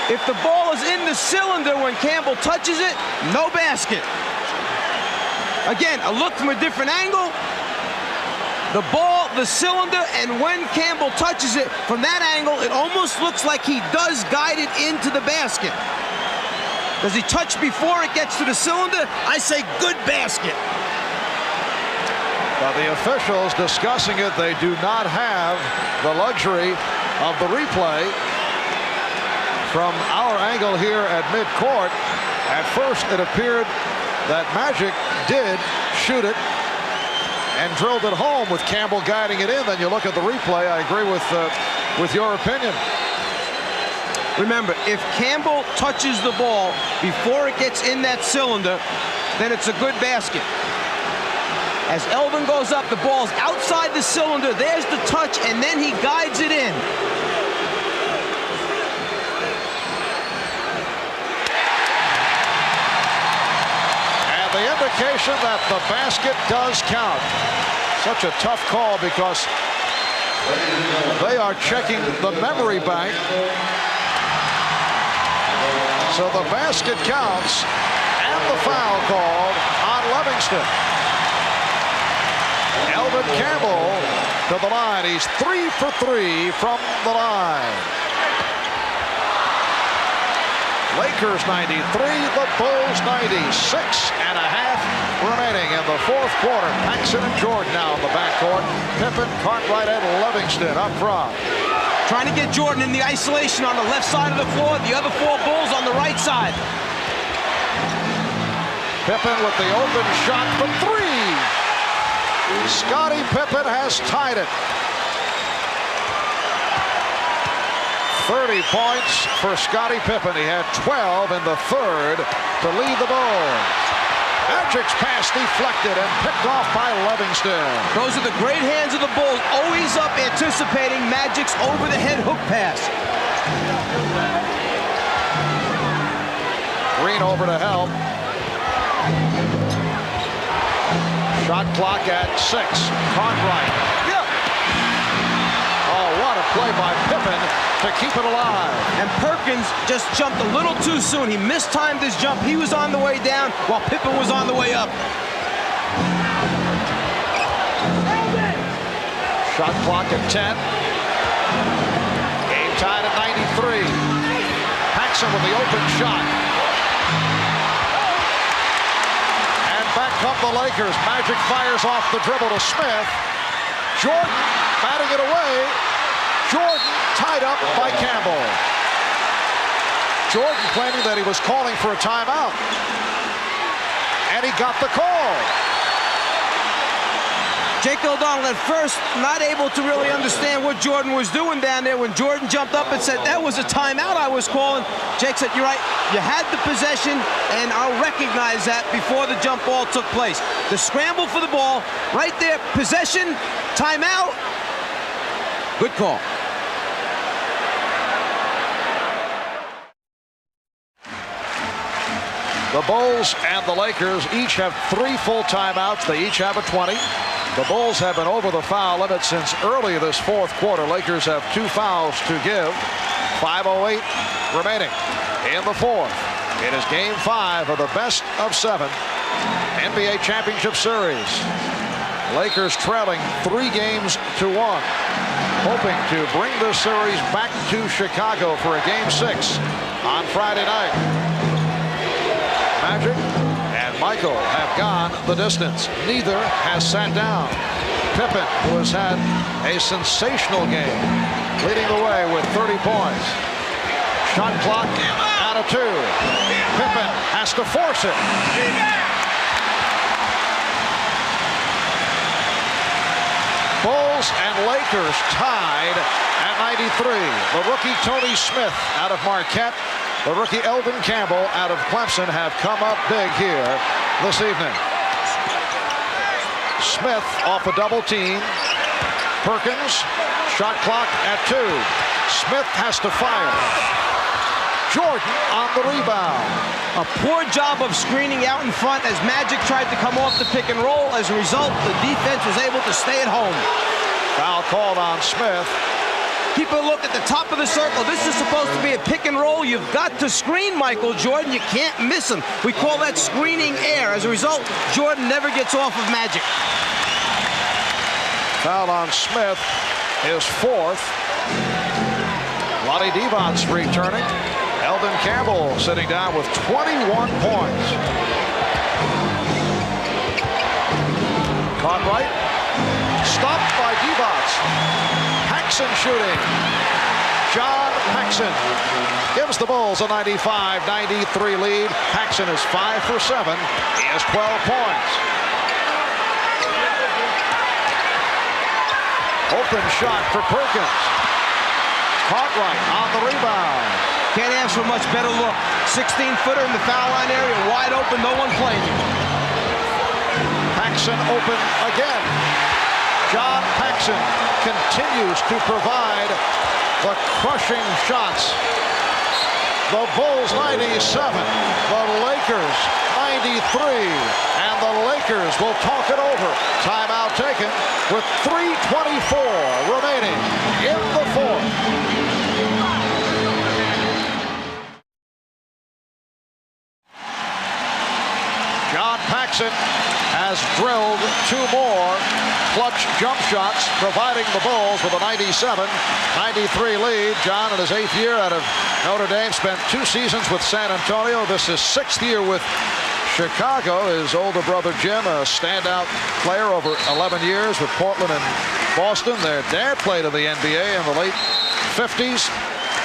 If the ball is in the cylinder when Campbell touches it, no basket. Again, a look from a different angle. The ball, the cylinder, and when Campbell touches it from that angle, it almost looks like he does guide it into the basket. Does he touch before it gets to the cylinder? I say good basket. The officials discussing it, they do not have the luxury of the replay. From our angle here at midcourt, at first it appeared that Magic did shoot it and drilled it home with Campbell guiding it in. Then you look at the replay, I agree with your opinion. Remember, if Campbell touches the ball before it gets in that cylinder, then it's a good basket. As Elvin goes up, the ball's outside the cylinder. There's the touch, and then he guides it in. And the indication that the basket does count. Such a tough call because they are checking the memory bank. So the basket counts, and the foul called on Livingston. Elvin Campbell to the line. He's 3 for 3 from the line. Lakers 93, the Bulls 90. 6.5 remaining in the fourth quarter. Paxson and Jordan now in the backcourt. Pippen, Cartwright, and Livingston up front. Trying to get Jordan in the isolation on the left side of the floor. The other 4 Bulls on the right side. Pippen with the open shot for 3. Scottie Pippen has tied it. 30 points for Scottie Pippen. He had 12 in the third to lead the Bulls. Magic's pass deflected and picked off by Livingston. Those are the great hands of the Bulls, always up anticipating Magic's over-the-head hook pass. Green over to help. Shot clock at 6. Cartwright. Yep. Oh, what a play by Pippen to keep it alive. And Perkins just jumped a little too soon. He mistimed his jump. He was on the way down while Pippen was on the way up. Shot clock at 10. Game tied at 93. Paxson with the open shot. Back come the Lakers. Magic fires off the dribble to Smith. Jordan batting it away. Jordan tied up by Campbell. Jordan claiming that he was calling for a timeout. And he got the call. Jake O'Donnell at first not able to really understand what Jordan was doing down there. When Jordan jumped up and said, that was a timeout I was calling, Jake said, you're right, you had the possession, and I'll recognize that before the jump ball took place. The scramble for the ball, right there, possession, timeout, good call. The Bulls and the Lakers each have 3 full timeouts. They each have a 20. The Bulls have been over the foul limit since early this fourth quarter. Lakers have 2 fouls to give. 5:08 remaining in the fourth. It is game 5 of the best of 7 NBA Championship Series. Lakers trailing 3 games to 1. Hoping to bring this series back to Chicago for a game 6 on Friday night. Magic and Michael have gone the distance. Neither has sat down. Pippen, who has had a sensational game, leading the way with 30 points. Shot clock out of 2. Pippen has to force it. Bulls and Lakers tied at 93. The rookie Tony Smith out of Marquette. The rookie Elvin Campbell out of Clemson have come up big here this evening. Smith off a double team. Perkins, shot clock at 2. Smith has to fire. Jordan on the rebound. A poor job of screening out in front as Magic tried to come off the pick and roll. As a result, the defense was able to stay at home. Foul called on Smith. Keep a look at the top of the circle. This is supposed to be a pick and roll. You've got to screen Michael Jordan. You can't miss him. We call that screening air. As a result, Jordan never gets off of Magic. Foul on Smith, his fourth. Lonnie Divac returning. Eldon Campbell sitting down with 21 points. Cartwright, stopped by Divac. Paxson shooting. John Paxson gives the Bulls a 95-93 lead. Paxson is 5 for 7. He has 12 points. Open shot for Perkins. Cartwright on the rebound. Can't ask for a much better look. 16-footer in the foul line area, wide open, no one playing him. Paxson open again. John Paxson continues to provide the crushing shots. The Bulls 97, the Lakers 93, and the Lakers will talk it over. Timeout taken with 3:24 remaining in the fourth. John Paxson has drilled 2 more clutch jump shots, providing the Bulls with a 97-93 lead. John, in his 8th year out of Notre Dame, spent 2 seasons with San Antonio. This is 6th year with Chicago. His older brother Jim, a standout player over 11 years with Portland and Boston. Their dad played in the NBA in the late 50s.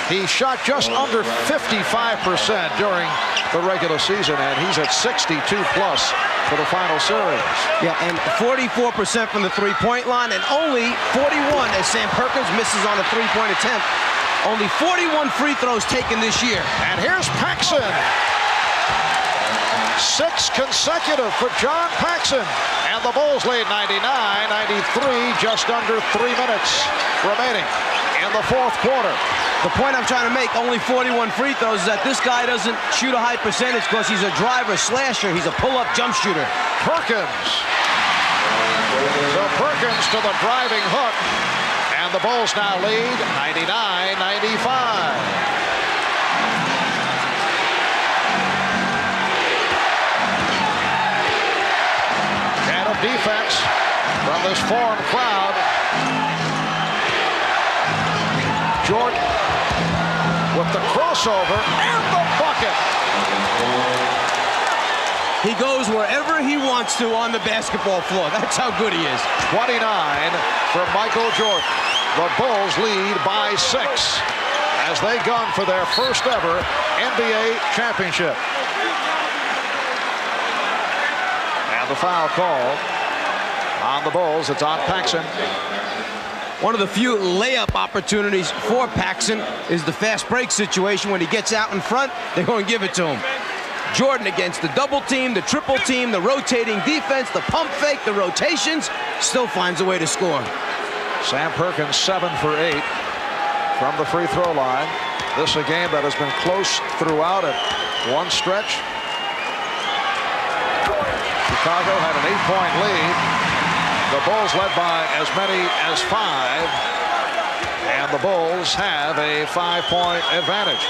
He shot just under 55% during the regular season, and he's at 62+ for the final series. Yeah, and 44% from the three-point line, and only 41 as Sam Perkins misses on a three-point attempt. Only 41 free throws taken this year. And here's Paxson. 6 consecutive for John Paxson. And the Bulls lead 99-93, just under 3 minutes remaining in the fourth quarter. The point I'm trying to make, only 41 free throws, is that this guy doesn't shoot a high percentage because he's a driver slasher. He's a pull-up jump shooter. Perkins. So Perkins to the driving hook. And the Bulls now lead 99-95. And a defense from this foreign crowd. Jordan with the crossover and the bucket. He goes wherever he wants to on the basketball floor. That's how good he is. 29 for Michael Jordan. The Bulls lead by 6 as they gun for their first ever NBA championship. And the foul call on the Bulls. It's on Paxson. One of the few layup opportunities for Paxson is the fast break situation. When he gets out in front, they're going to give it to him. Jordan against the double team, the triple team, the rotating defense, the pump fake, the rotations, still finds a way to score. Sam Perkins 7 for 8 from the free throw line. This a game that has been close throughout at one stretch. Chicago had an 8-point lead. The Bulls led by as many as 5, and the Bulls have a 5-point advantage.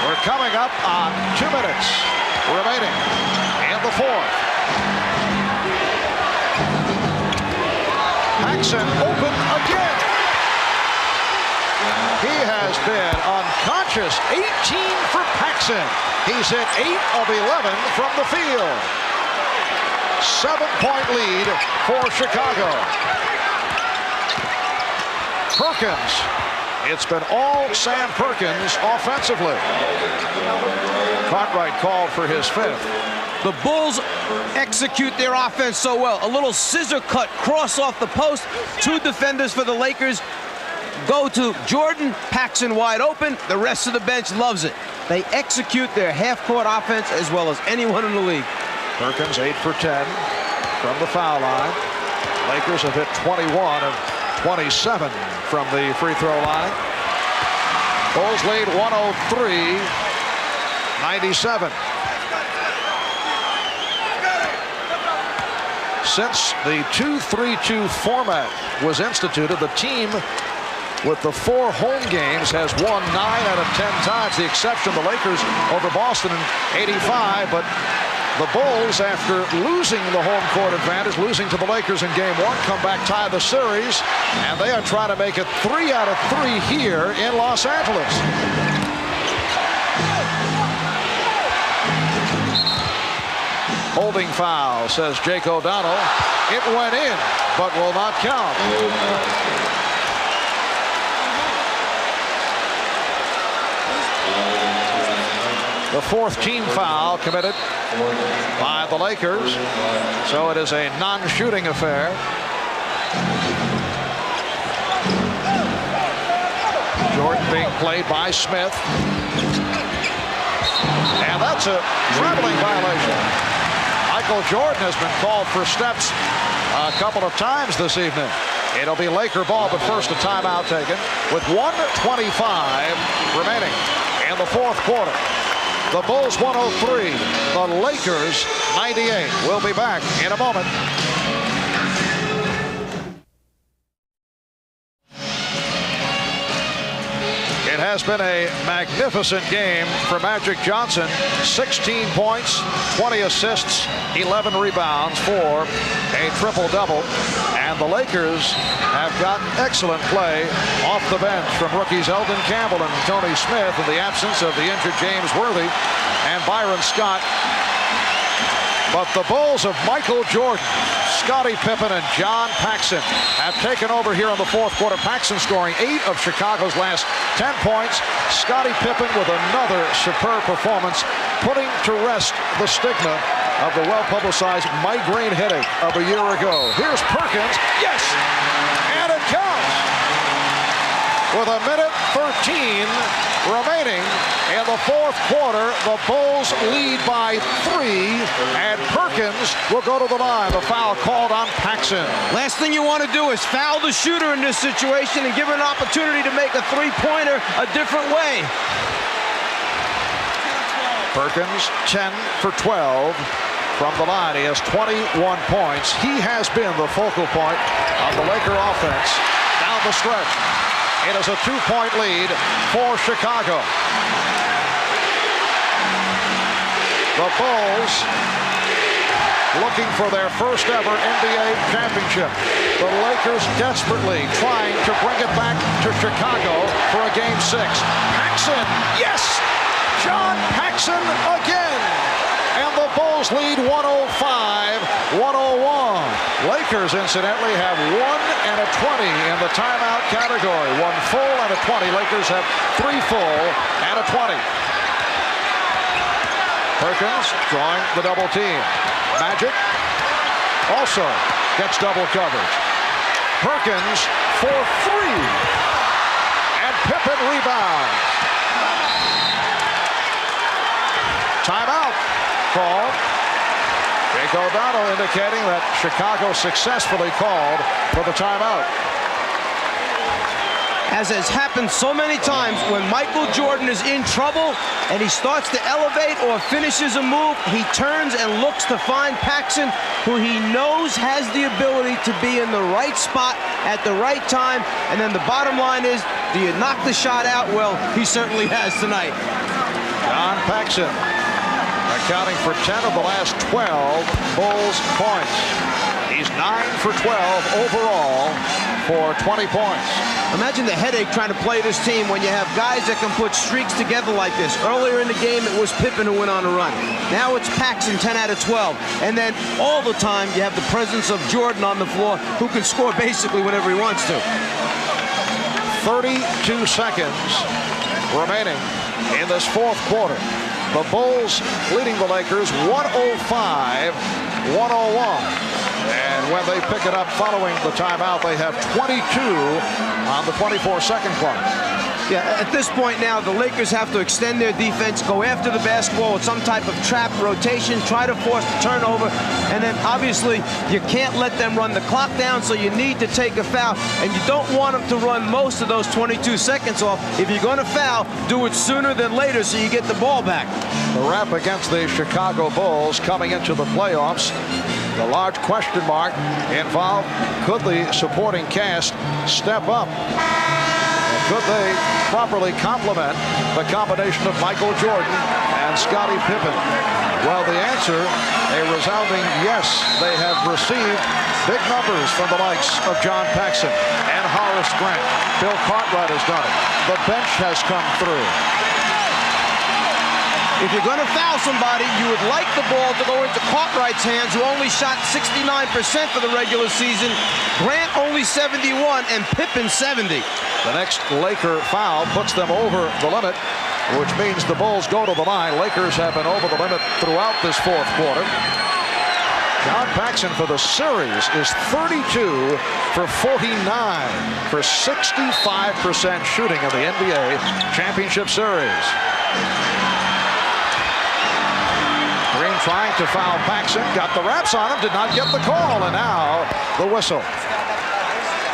We're coming up on 2 minutes remaining in the fourth. Paxson open again. He has been unconscious. 18 for Paxson. He's hit 8 of 11 from the field. 7-point lead for Chicago. Perkins. It's been all Sam Perkins offensively. Cartwright called for his 5th. The Bulls execute their offense so well. A little scissor cut cross off the post. 2 defenders for the Lakers go to Jordan. Paxson wide open. The rest of the bench loves it. They execute their half-court offense as well as anyone in the league. Perkins 8 for 10 from the foul line. Lakers have hit 21 of 27 from the free throw line. Bulls lead 103-97. Since the 2-3-2 format was instituted, the team with the 4 home games has won 9 out of 10 times. The exception, the Lakers over Boston in '85, but the Bulls, after losing the home court advantage, losing to the Lakers in Game 1, come back, tie the series, and they are trying to make it 3 out of 3 here in Los Angeles. Holding foul, says Jake O'Donnell. It went in, but will not count. The 4th team foul committed by the Lakers. So it is a non-shooting affair. Jordan being played by Smith. And that's a traveling violation. Michael Jordan has been called for steps a couple of times this evening. It'll be Laker ball, but first a timeout taken with 1:25 remaining in the 4th quarter. The Bulls 103, the Lakers 98. We'll be back in a moment. It has been a magnificent game for Magic Johnson. 16 points, 20 assists, 11 rebounds for a triple-double. And the Lakers have gotten excellent play off the bench from rookies Eldon Campbell and Tony Smith in the absence of the injured James Worthy and Byron Scott. But the Bulls of Michael Jordan, Scottie Pippen, and John Paxson have taken over here in the 4th quarter. Paxson scoring 8 of Chicago's last 10 points. Scottie Pippen with another superb performance, putting to rest the stigma of the well-publicized migraine headache of a year ago. Here's Perkins. Yes! And it counts! With a minute 13 remaining in the 4th quarter, the Bulls lead by 3, and Perkins will go to the line. The foul called on Paxson. Last thing you want to do is foul the shooter in this situation and give him an opportunity to make a three-pointer a different way. Perkins 10 for 12 from the line. He has 21 points. He has been the focal point of the Laker offense down the stretch. It is a 2-point lead for Chicago. The Bulls looking for their first ever NBA championship. The Lakers desperately trying to bring it back to Chicago for a Game 6. Paxson, yes! John Paxson again! And the Bulls lead 105-101. Lakers, incidentally, have 1 and a 20 in the timeout category. 1 full and a 20. Lakers have 3 full and a 20. Perkins drawing the double team. Magic also gets double coverage. Perkins for 3. And Pippen rebounds. Timeout called. Jake O'Donnell indicating that Chicago successfully called for the timeout. As has happened so many times, when Michael Jordan is in trouble and he starts to elevate or finishes a move, he turns and looks to find Paxson, who he knows has the ability to be in the right spot at the right time. And then the bottom line is, do you knock the shot out? Well, he certainly has tonight. John Paxson accounting for 10 of the last 12 Bulls points. He's 9 for 12 overall for 20 points. Imagine the headache trying to play this team when you have guys that can put streaks together like this. Earlier in the game, it was Pippen who went on a run. Now it's Paxson, 10 out of 12. And then all the time, you have the presence of Jordan on the floor, who can score basically whenever he wants to. 32 seconds remaining in this 4th quarter. The Bulls leading the Lakers 105-101. And when they pick it up following the timeout, they have 22 on the 24-second clock. Yeah, at this point now, the Lakers have to extend their defense, go after the basketball with some type of trap rotation, try to force the turnover, and then obviously you can't let them run the clock down, so you need to take a foul, and you don't want them to run most of those 22 seconds off. If you're going to foul, do it sooner than later so you get the ball back. The rap against the Chicago Bulls coming into the playoffs The large question mark involved, could the supporting cast step up? Could they properly complement the combination of Michael Jordan and Scottie Pippen? Well, the answer, a resounding yes. They have received big numbers from the likes of John Paxson and Horace Grant. Bill Cartwright has done it. The bench has come through. If you're going to foul somebody, you would like the ball to go into Cartwright's hands, who only shot 69% for the regular season. Grant only 71, and Pippen 70. The next Laker foul puts them over the limit, which means the Bulls go to the line. Lakers have been over the limit throughout this fourth quarter. John Paxson for the series is 32 for 49 for 65% shooting in the NBA Championship Series. Green trying to foul Paxson, got the wraps on him, did not get the call, and now the whistle.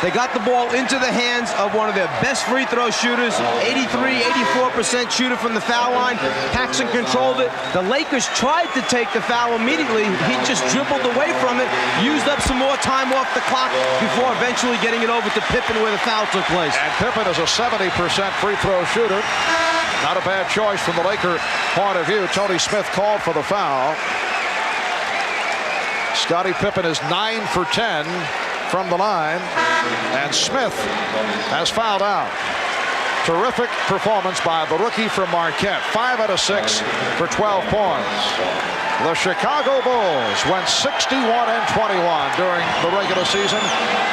They got the ball into the hands of one of their best free throw shooters, 84% shooter from the foul line. Paxson controlled it. The Lakers tried to take the foul immediately. He just dribbled away from it, used up some more time off the clock before eventually getting it over to Pippen where the foul took place. And Pippen is a 70% free throw shooter. Not a bad choice from the Laker point of view. Tony Smith called for the foul. Scottie Pippen is 9 for 10 from the line, and Smith has fouled out. Terrific performance by the rookie from Marquette. 5 out of 6 for 12 points. The Chicago Bulls went 61-21 during the regular season.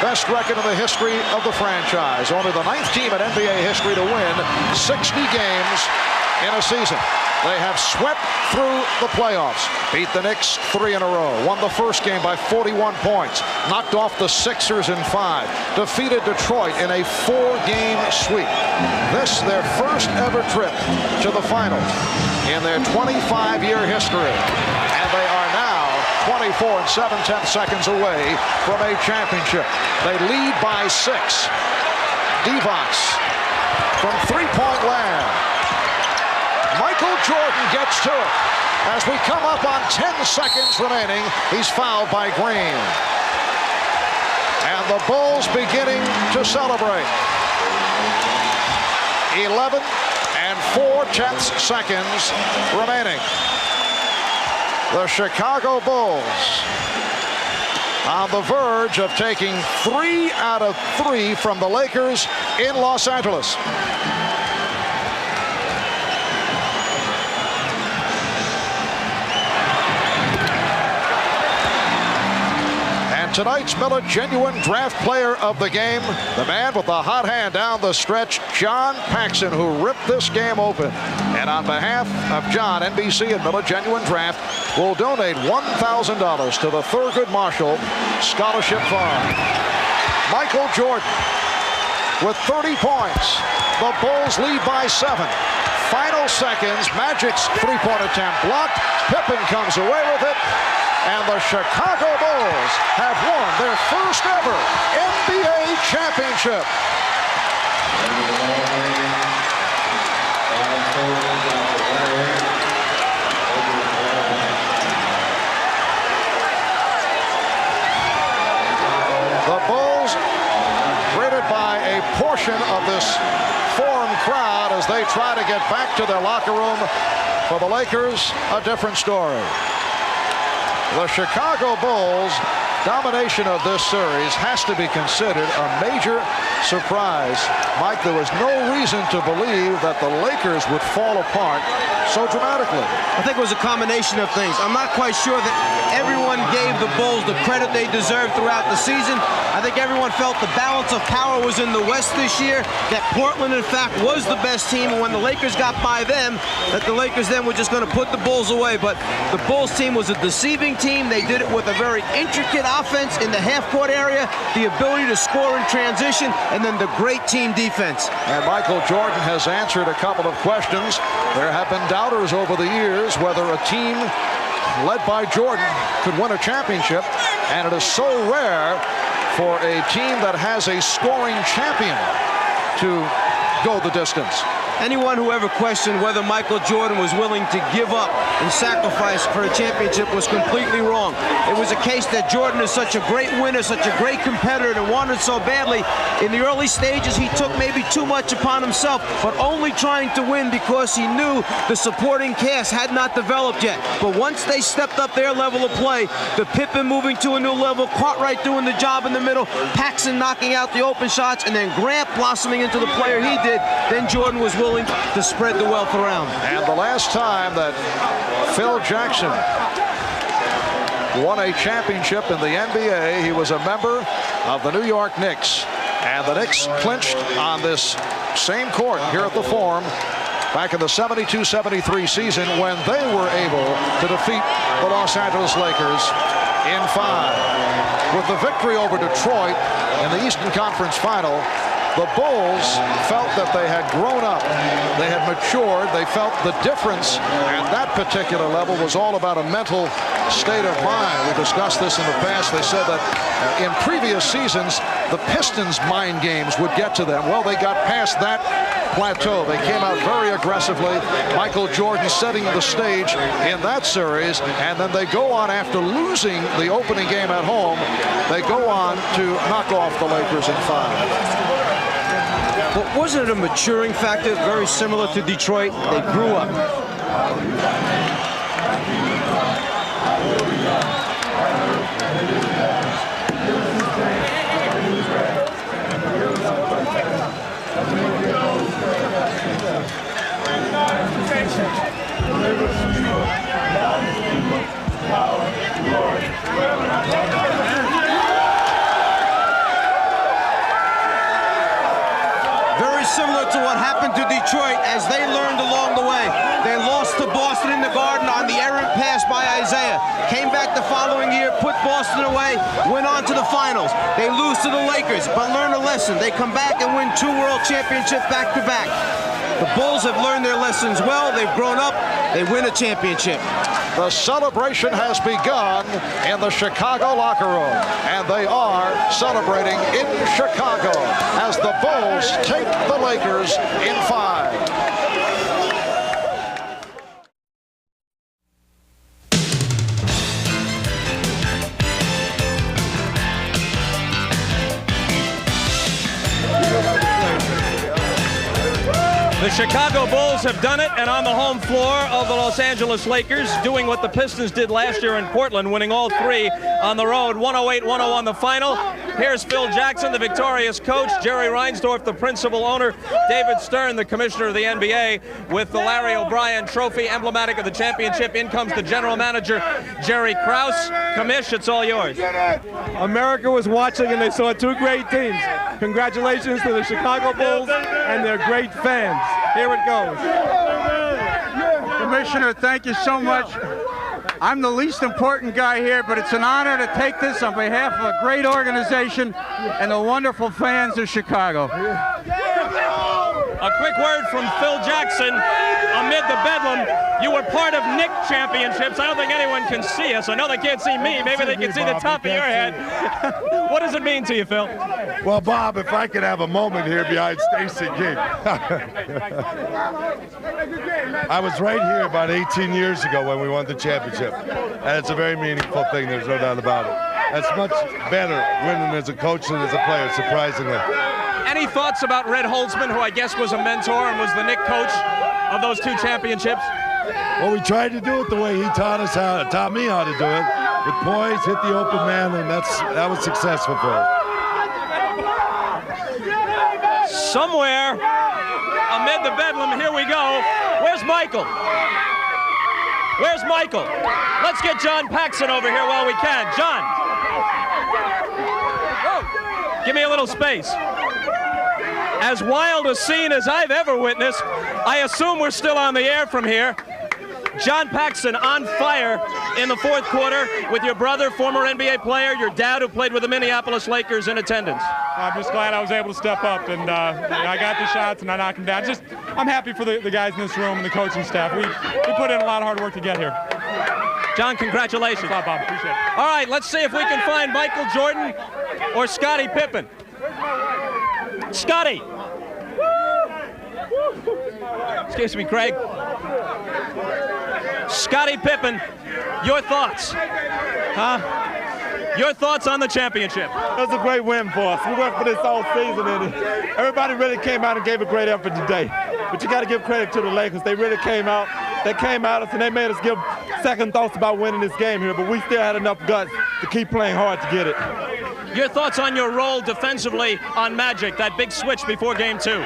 Best record in the history of the franchise. Only the 9th team in NBA history to win 60 games in a season. They have swept through the playoffs, beat the Knicks 3 in a row, won the first game by 41 points, knocked off the Sixers in 5, defeated Detroit in a 4-game sweep. This their first ever trip to the finals in their 25-year history. And they are now 24 7/10 seconds away from a championship. They lead by 6. Divac from three-point land. Michael Jordan gets to it. As we come up on 10 seconds remaining, he's fouled by Green. And the Bulls beginning to celebrate. 11 and 4/10 seconds remaining. The Chicago Bulls on the verge of taking 3 out of 3 from the Lakers in Los Angeles. Tonight's Miller Genuine Draft Player of the game, the man with the hot hand down the stretch, John Paxson, who ripped this game open. And on behalf of John, NBC and Miller Genuine Draft will donate $1,000 to the Thurgood Marshall Scholarship Fund. Michael Jordan with 30 points. The Bulls lead by 7. Final seconds, Magic's three-point attempt blocked. Pippen comes away with it. And the Chicago Bulls have won their first ever NBA championship. The Bulls greeted by a portion of this Forum crowd as they try to get back to their locker room. For the Lakers, a different story. The Chicago Bulls' domination of this series has to be considered a major surprise. Mike, there was no reason to believe that the Lakers would fall apart so dramatically. I think it was a combination of things. I'm not quite sure that everyone gave the Bulls the credit they deserved throughout the season. I think everyone felt the balance of power was in the West this year, that Portland, in fact, was the best team, and when the Lakers got by them, that the Lakers then were just going to put the Bulls away. But the Bulls team was a deceiving team. They did it with a very intricate offense in the half-court area, the ability to score in transition, and then the great team defense. And Michael Jordan has answered a couple of questions. There have been doubters over the years whether a team led by Jordan could win a championship, and it is so rare for a team that has a scoring champion to go the distance. Anyone who ever questioned whether Michael Jordan was willing to give up and sacrifice for a championship was completely wrong. It was a case that Jordan is such a great winner, such a great competitor, and wanted so badly. In the early stages, he took maybe too much upon himself, but only trying to win because he knew the supporting cast had not developed yet. But once they stepped up their level of play, the Pippen moving to a new level, Cartwright doing the job in the middle, Paxson knocking out the open shots, and then Grant blossoming into the player he did, then Jordan was willing to spread the wealth around. And the last time that Phil Jackson won a championship in the NBA, he was a member of the New York Knicks. And the Knicks clinched on this same court here at the Forum back in the 72-73 season when they were able to defeat the Los Angeles Lakers in 5. With the victory over Detroit in the Eastern Conference Final, the Bulls felt that they had grown up, they had matured, they felt the difference, and that particular level was all about a mental state of mind. We discussed this in the past. They said that in previous seasons, the Pistons' mind games would get to them. Well, they got past that plateau. They came out very aggressively. Michael Jordan setting the stage in that series, and then they go on after losing the opening game at home. They go on to knock off the Lakers in 5. But wasn't it a maturing factor, very similar to Detroit? They grew up. Very similar to what happened to Detroit as they learned along the way. They lost to Boston in the Garden on the errant pass by Isaiah. Came back the following year, put Boston away, went on to the finals. They lose to the Lakers, but learn a lesson. They come back and win 2 world championships back-to-back. The Bulls have learned their lessons well. They've grown up. They win a championship. The celebration has begun in the Chicago locker room, and they are celebrating in Chicago as the Bulls take the Lakers in 5. The Chicago Bulls have done it, and on the home floor of the Los Angeles Lakers, doing what the Pistons did last year in Portland, winning all 3 on the road, 108-101 the final. Here's Phil Jackson, the victorious coach, Jerry Reinsdorf, the principal owner, David Stern, the commissioner of the NBA, with the Larry O'Brien trophy, emblematic of the championship. In comes the general manager, Jerry Krause. Commish, it's all yours. America was watching, and they saw 2 great teams. Congratulations to the Chicago Bulls and their great fans. Here it goes. Commissioner, thank you so much. I'm the least important guy here, but it's an honor to take this on behalf of a great organization and the wonderful fans of Chicago. A quick word from Phil Jackson. Amid the bedlam, you were part of Knick championships. I don't think anyone can see us. I know they can't see me. Maybe they can see the top of your head. What does it mean to you, Phil? Well, Bob, if I could have a moment here behind Stacey King. I was right here about 18 years ago when we won the championship. And it's a very meaningful thing. There's no doubt about it. That's much better winning as a coach than as a player, surprisingly. Any thoughts about Red Holtzman, who I guess was a mentor and was the Knick coach of those 2 championships? Well, we tried to do it the way he taught me how to do it. With poise, hit the open man, and that was successful for us. Somewhere amid the bedlam, here we go. Where's Michael? Where's Michael? Let's get John Paxson over here while we can. John. Whoa. Give me a little space. As wild a scene as I've ever witnessed. I assume we're still on the air from here. John Paxson on fire in the 4th quarter with your brother, former NBA player, your dad who played with the Minneapolis Lakers in attendance. I'm just glad I was able to step up, and I got the shots and I knocked them down. I'm happy for the guys in this room and the coaching staff. We put in a lot of hard work to get here. John, congratulations. Thanks a lot, Bob. Appreciate it. All right, let's see if we can find Michael Jordan or Scottie Pippen. Scottie. Excuse me, Craig. Scottie Pippen, your thoughts? Huh? Your thoughts on the championship? It was a great win for us. We worked for this all season, and everybody really came out and gave a great effort today. But you got to give credit to the Lakers. They really came out. They came at us, and they made us give second thoughts about winning this game here. But we still had enough guts to keep playing hard to get it. Your thoughts on your role defensively on Magic, that big switch before Game 2?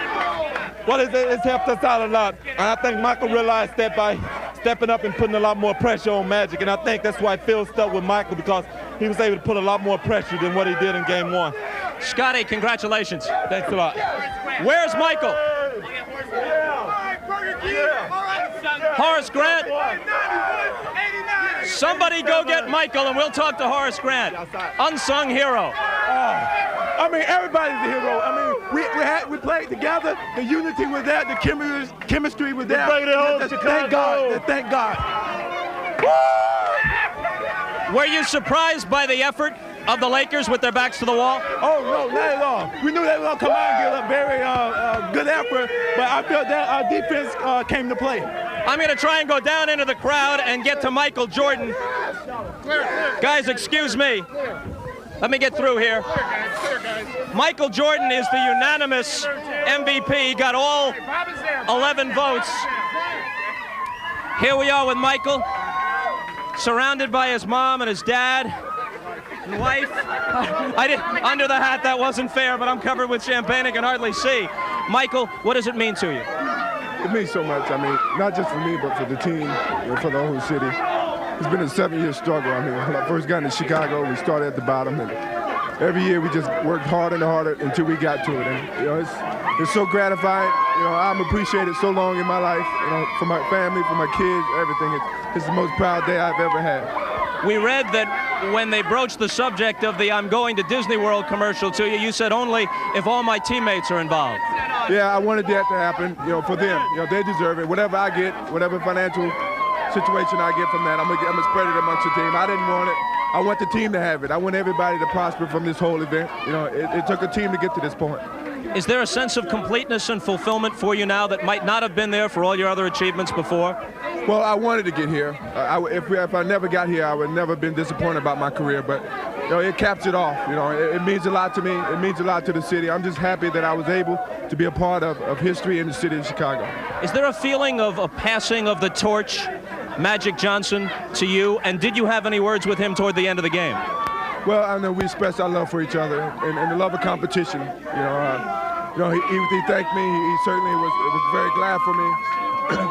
Well, it's helped us out a lot. And I think Michael realized that by stepping up and putting a lot more pressure on Magic. And I think that's why Phil stuck with Michael, because he was able to put a lot more pressure than what he did in Game 1. Scottie, congratulations. Thanks a lot. Where's Michael? Horace Grant? Somebody go get Michael, and we'll talk to Horace Grant. Unsung hero. I mean, everybody's a hero. I mean, we played together. The unity was there. The chemistry was there. Thank God. Thank God. Were you surprised by the effort of the Lakers with their backs to the wall? Oh, no, not at all. We knew they were going to come out and give a very good effort, but I felt that our defense came to play. I'm going to try and go down into the crowd and get to Michael Jordan. Guys, excuse me. Let me get through here. Michael Jordan is the unanimous MVP. He got all 11 votes. Here we are with Michael, surrounded by his mom and his dad and wife. Under the hat, that wasn't fair, but I'm covered with champagne and can hardly see. Michael, what does it mean to you? It means so much. I mean, not just for me, but for the team, for the whole city. It's been a 7-year struggle. I mean, when I first got into Chicago, we started at the bottom, and every year we just worked harder and harder until we got to it. And, you know, it's so gratifying. You know, I'm appreciated so long in my life, you know, for my family, for my kids, everything. It's the most proud day I've ever had. We read that when they broached the subject of the I'm going to Disney World commercial to you, you said only if all my teammates are involved. Yeah, I wanted that to happen, you know, for them. You know, they deserve it. Whatever I get, whatever financial situation I get from that, I'm gonna spread it amongst the team. I didn't want it. I want the team to have it. I want everybody to prosper from this whole event. You know, it took a team to get to this point. Is there a sense of completeness and fulfillment for you now that might not have been there for all your other achievements before? Well, I wanted to get here. If I never got here, I would never have been disappointed about my career. But you know, it caps it off. You know, it means a lot to me. It means a lot to the city. I'm just happy that I was able to be a part of history in the city of Chicago. Is there a feeling of a passing of the torch, Magic Johnson, to you? And did you have any words with him toward the end of the game? Well, I know we expressed our love for each other and the love of competition. You know, he thanked me. He certainly was very glad for me.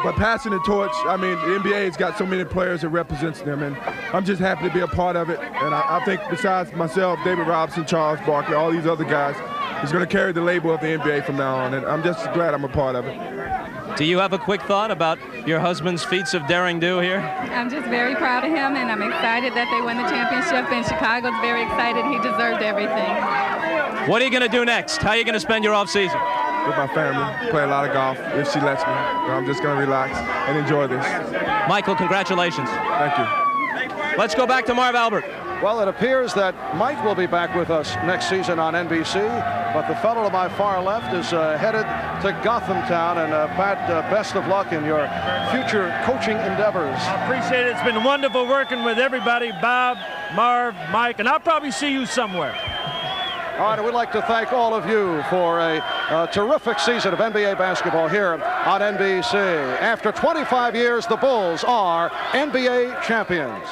But passing the torch, I mean, the NBA has got so many players that represents them, and I'm just happy to be a part of it. And I think besides myself, David Robinson, Charles Barkley, all these other guys, is going to carry the label of the NBA from now on, and I'm just glad I'm a part of it. Do you have a quick thought about your husband's feats of daring do here? I'm just very proud of him, and I'm excited that they won the championship, and Chicago's very excited. He deserved everything. What are you going to do next? How are you going to spend your off season? With my family, play a lot of golf, if she lets me. I'm just going to relax and enjoy this. Michael, congratulations. Thank you. Let's go back to Marv Albert. Well, it appears that Mike will be back with us next season on NBC, but the fellow to my far left is headed to Gotham Town. And Pat, best of luck in your future coaching endeavors. I appreciate it. It's been wonderful working with everybody, Bob, Marv, Mike, and I'll probably see you somewhere. All right, and we'd like to thank all of you for a terrific season of NBA basketball here on NBC. After 25 years, the Bulls are NBA champions.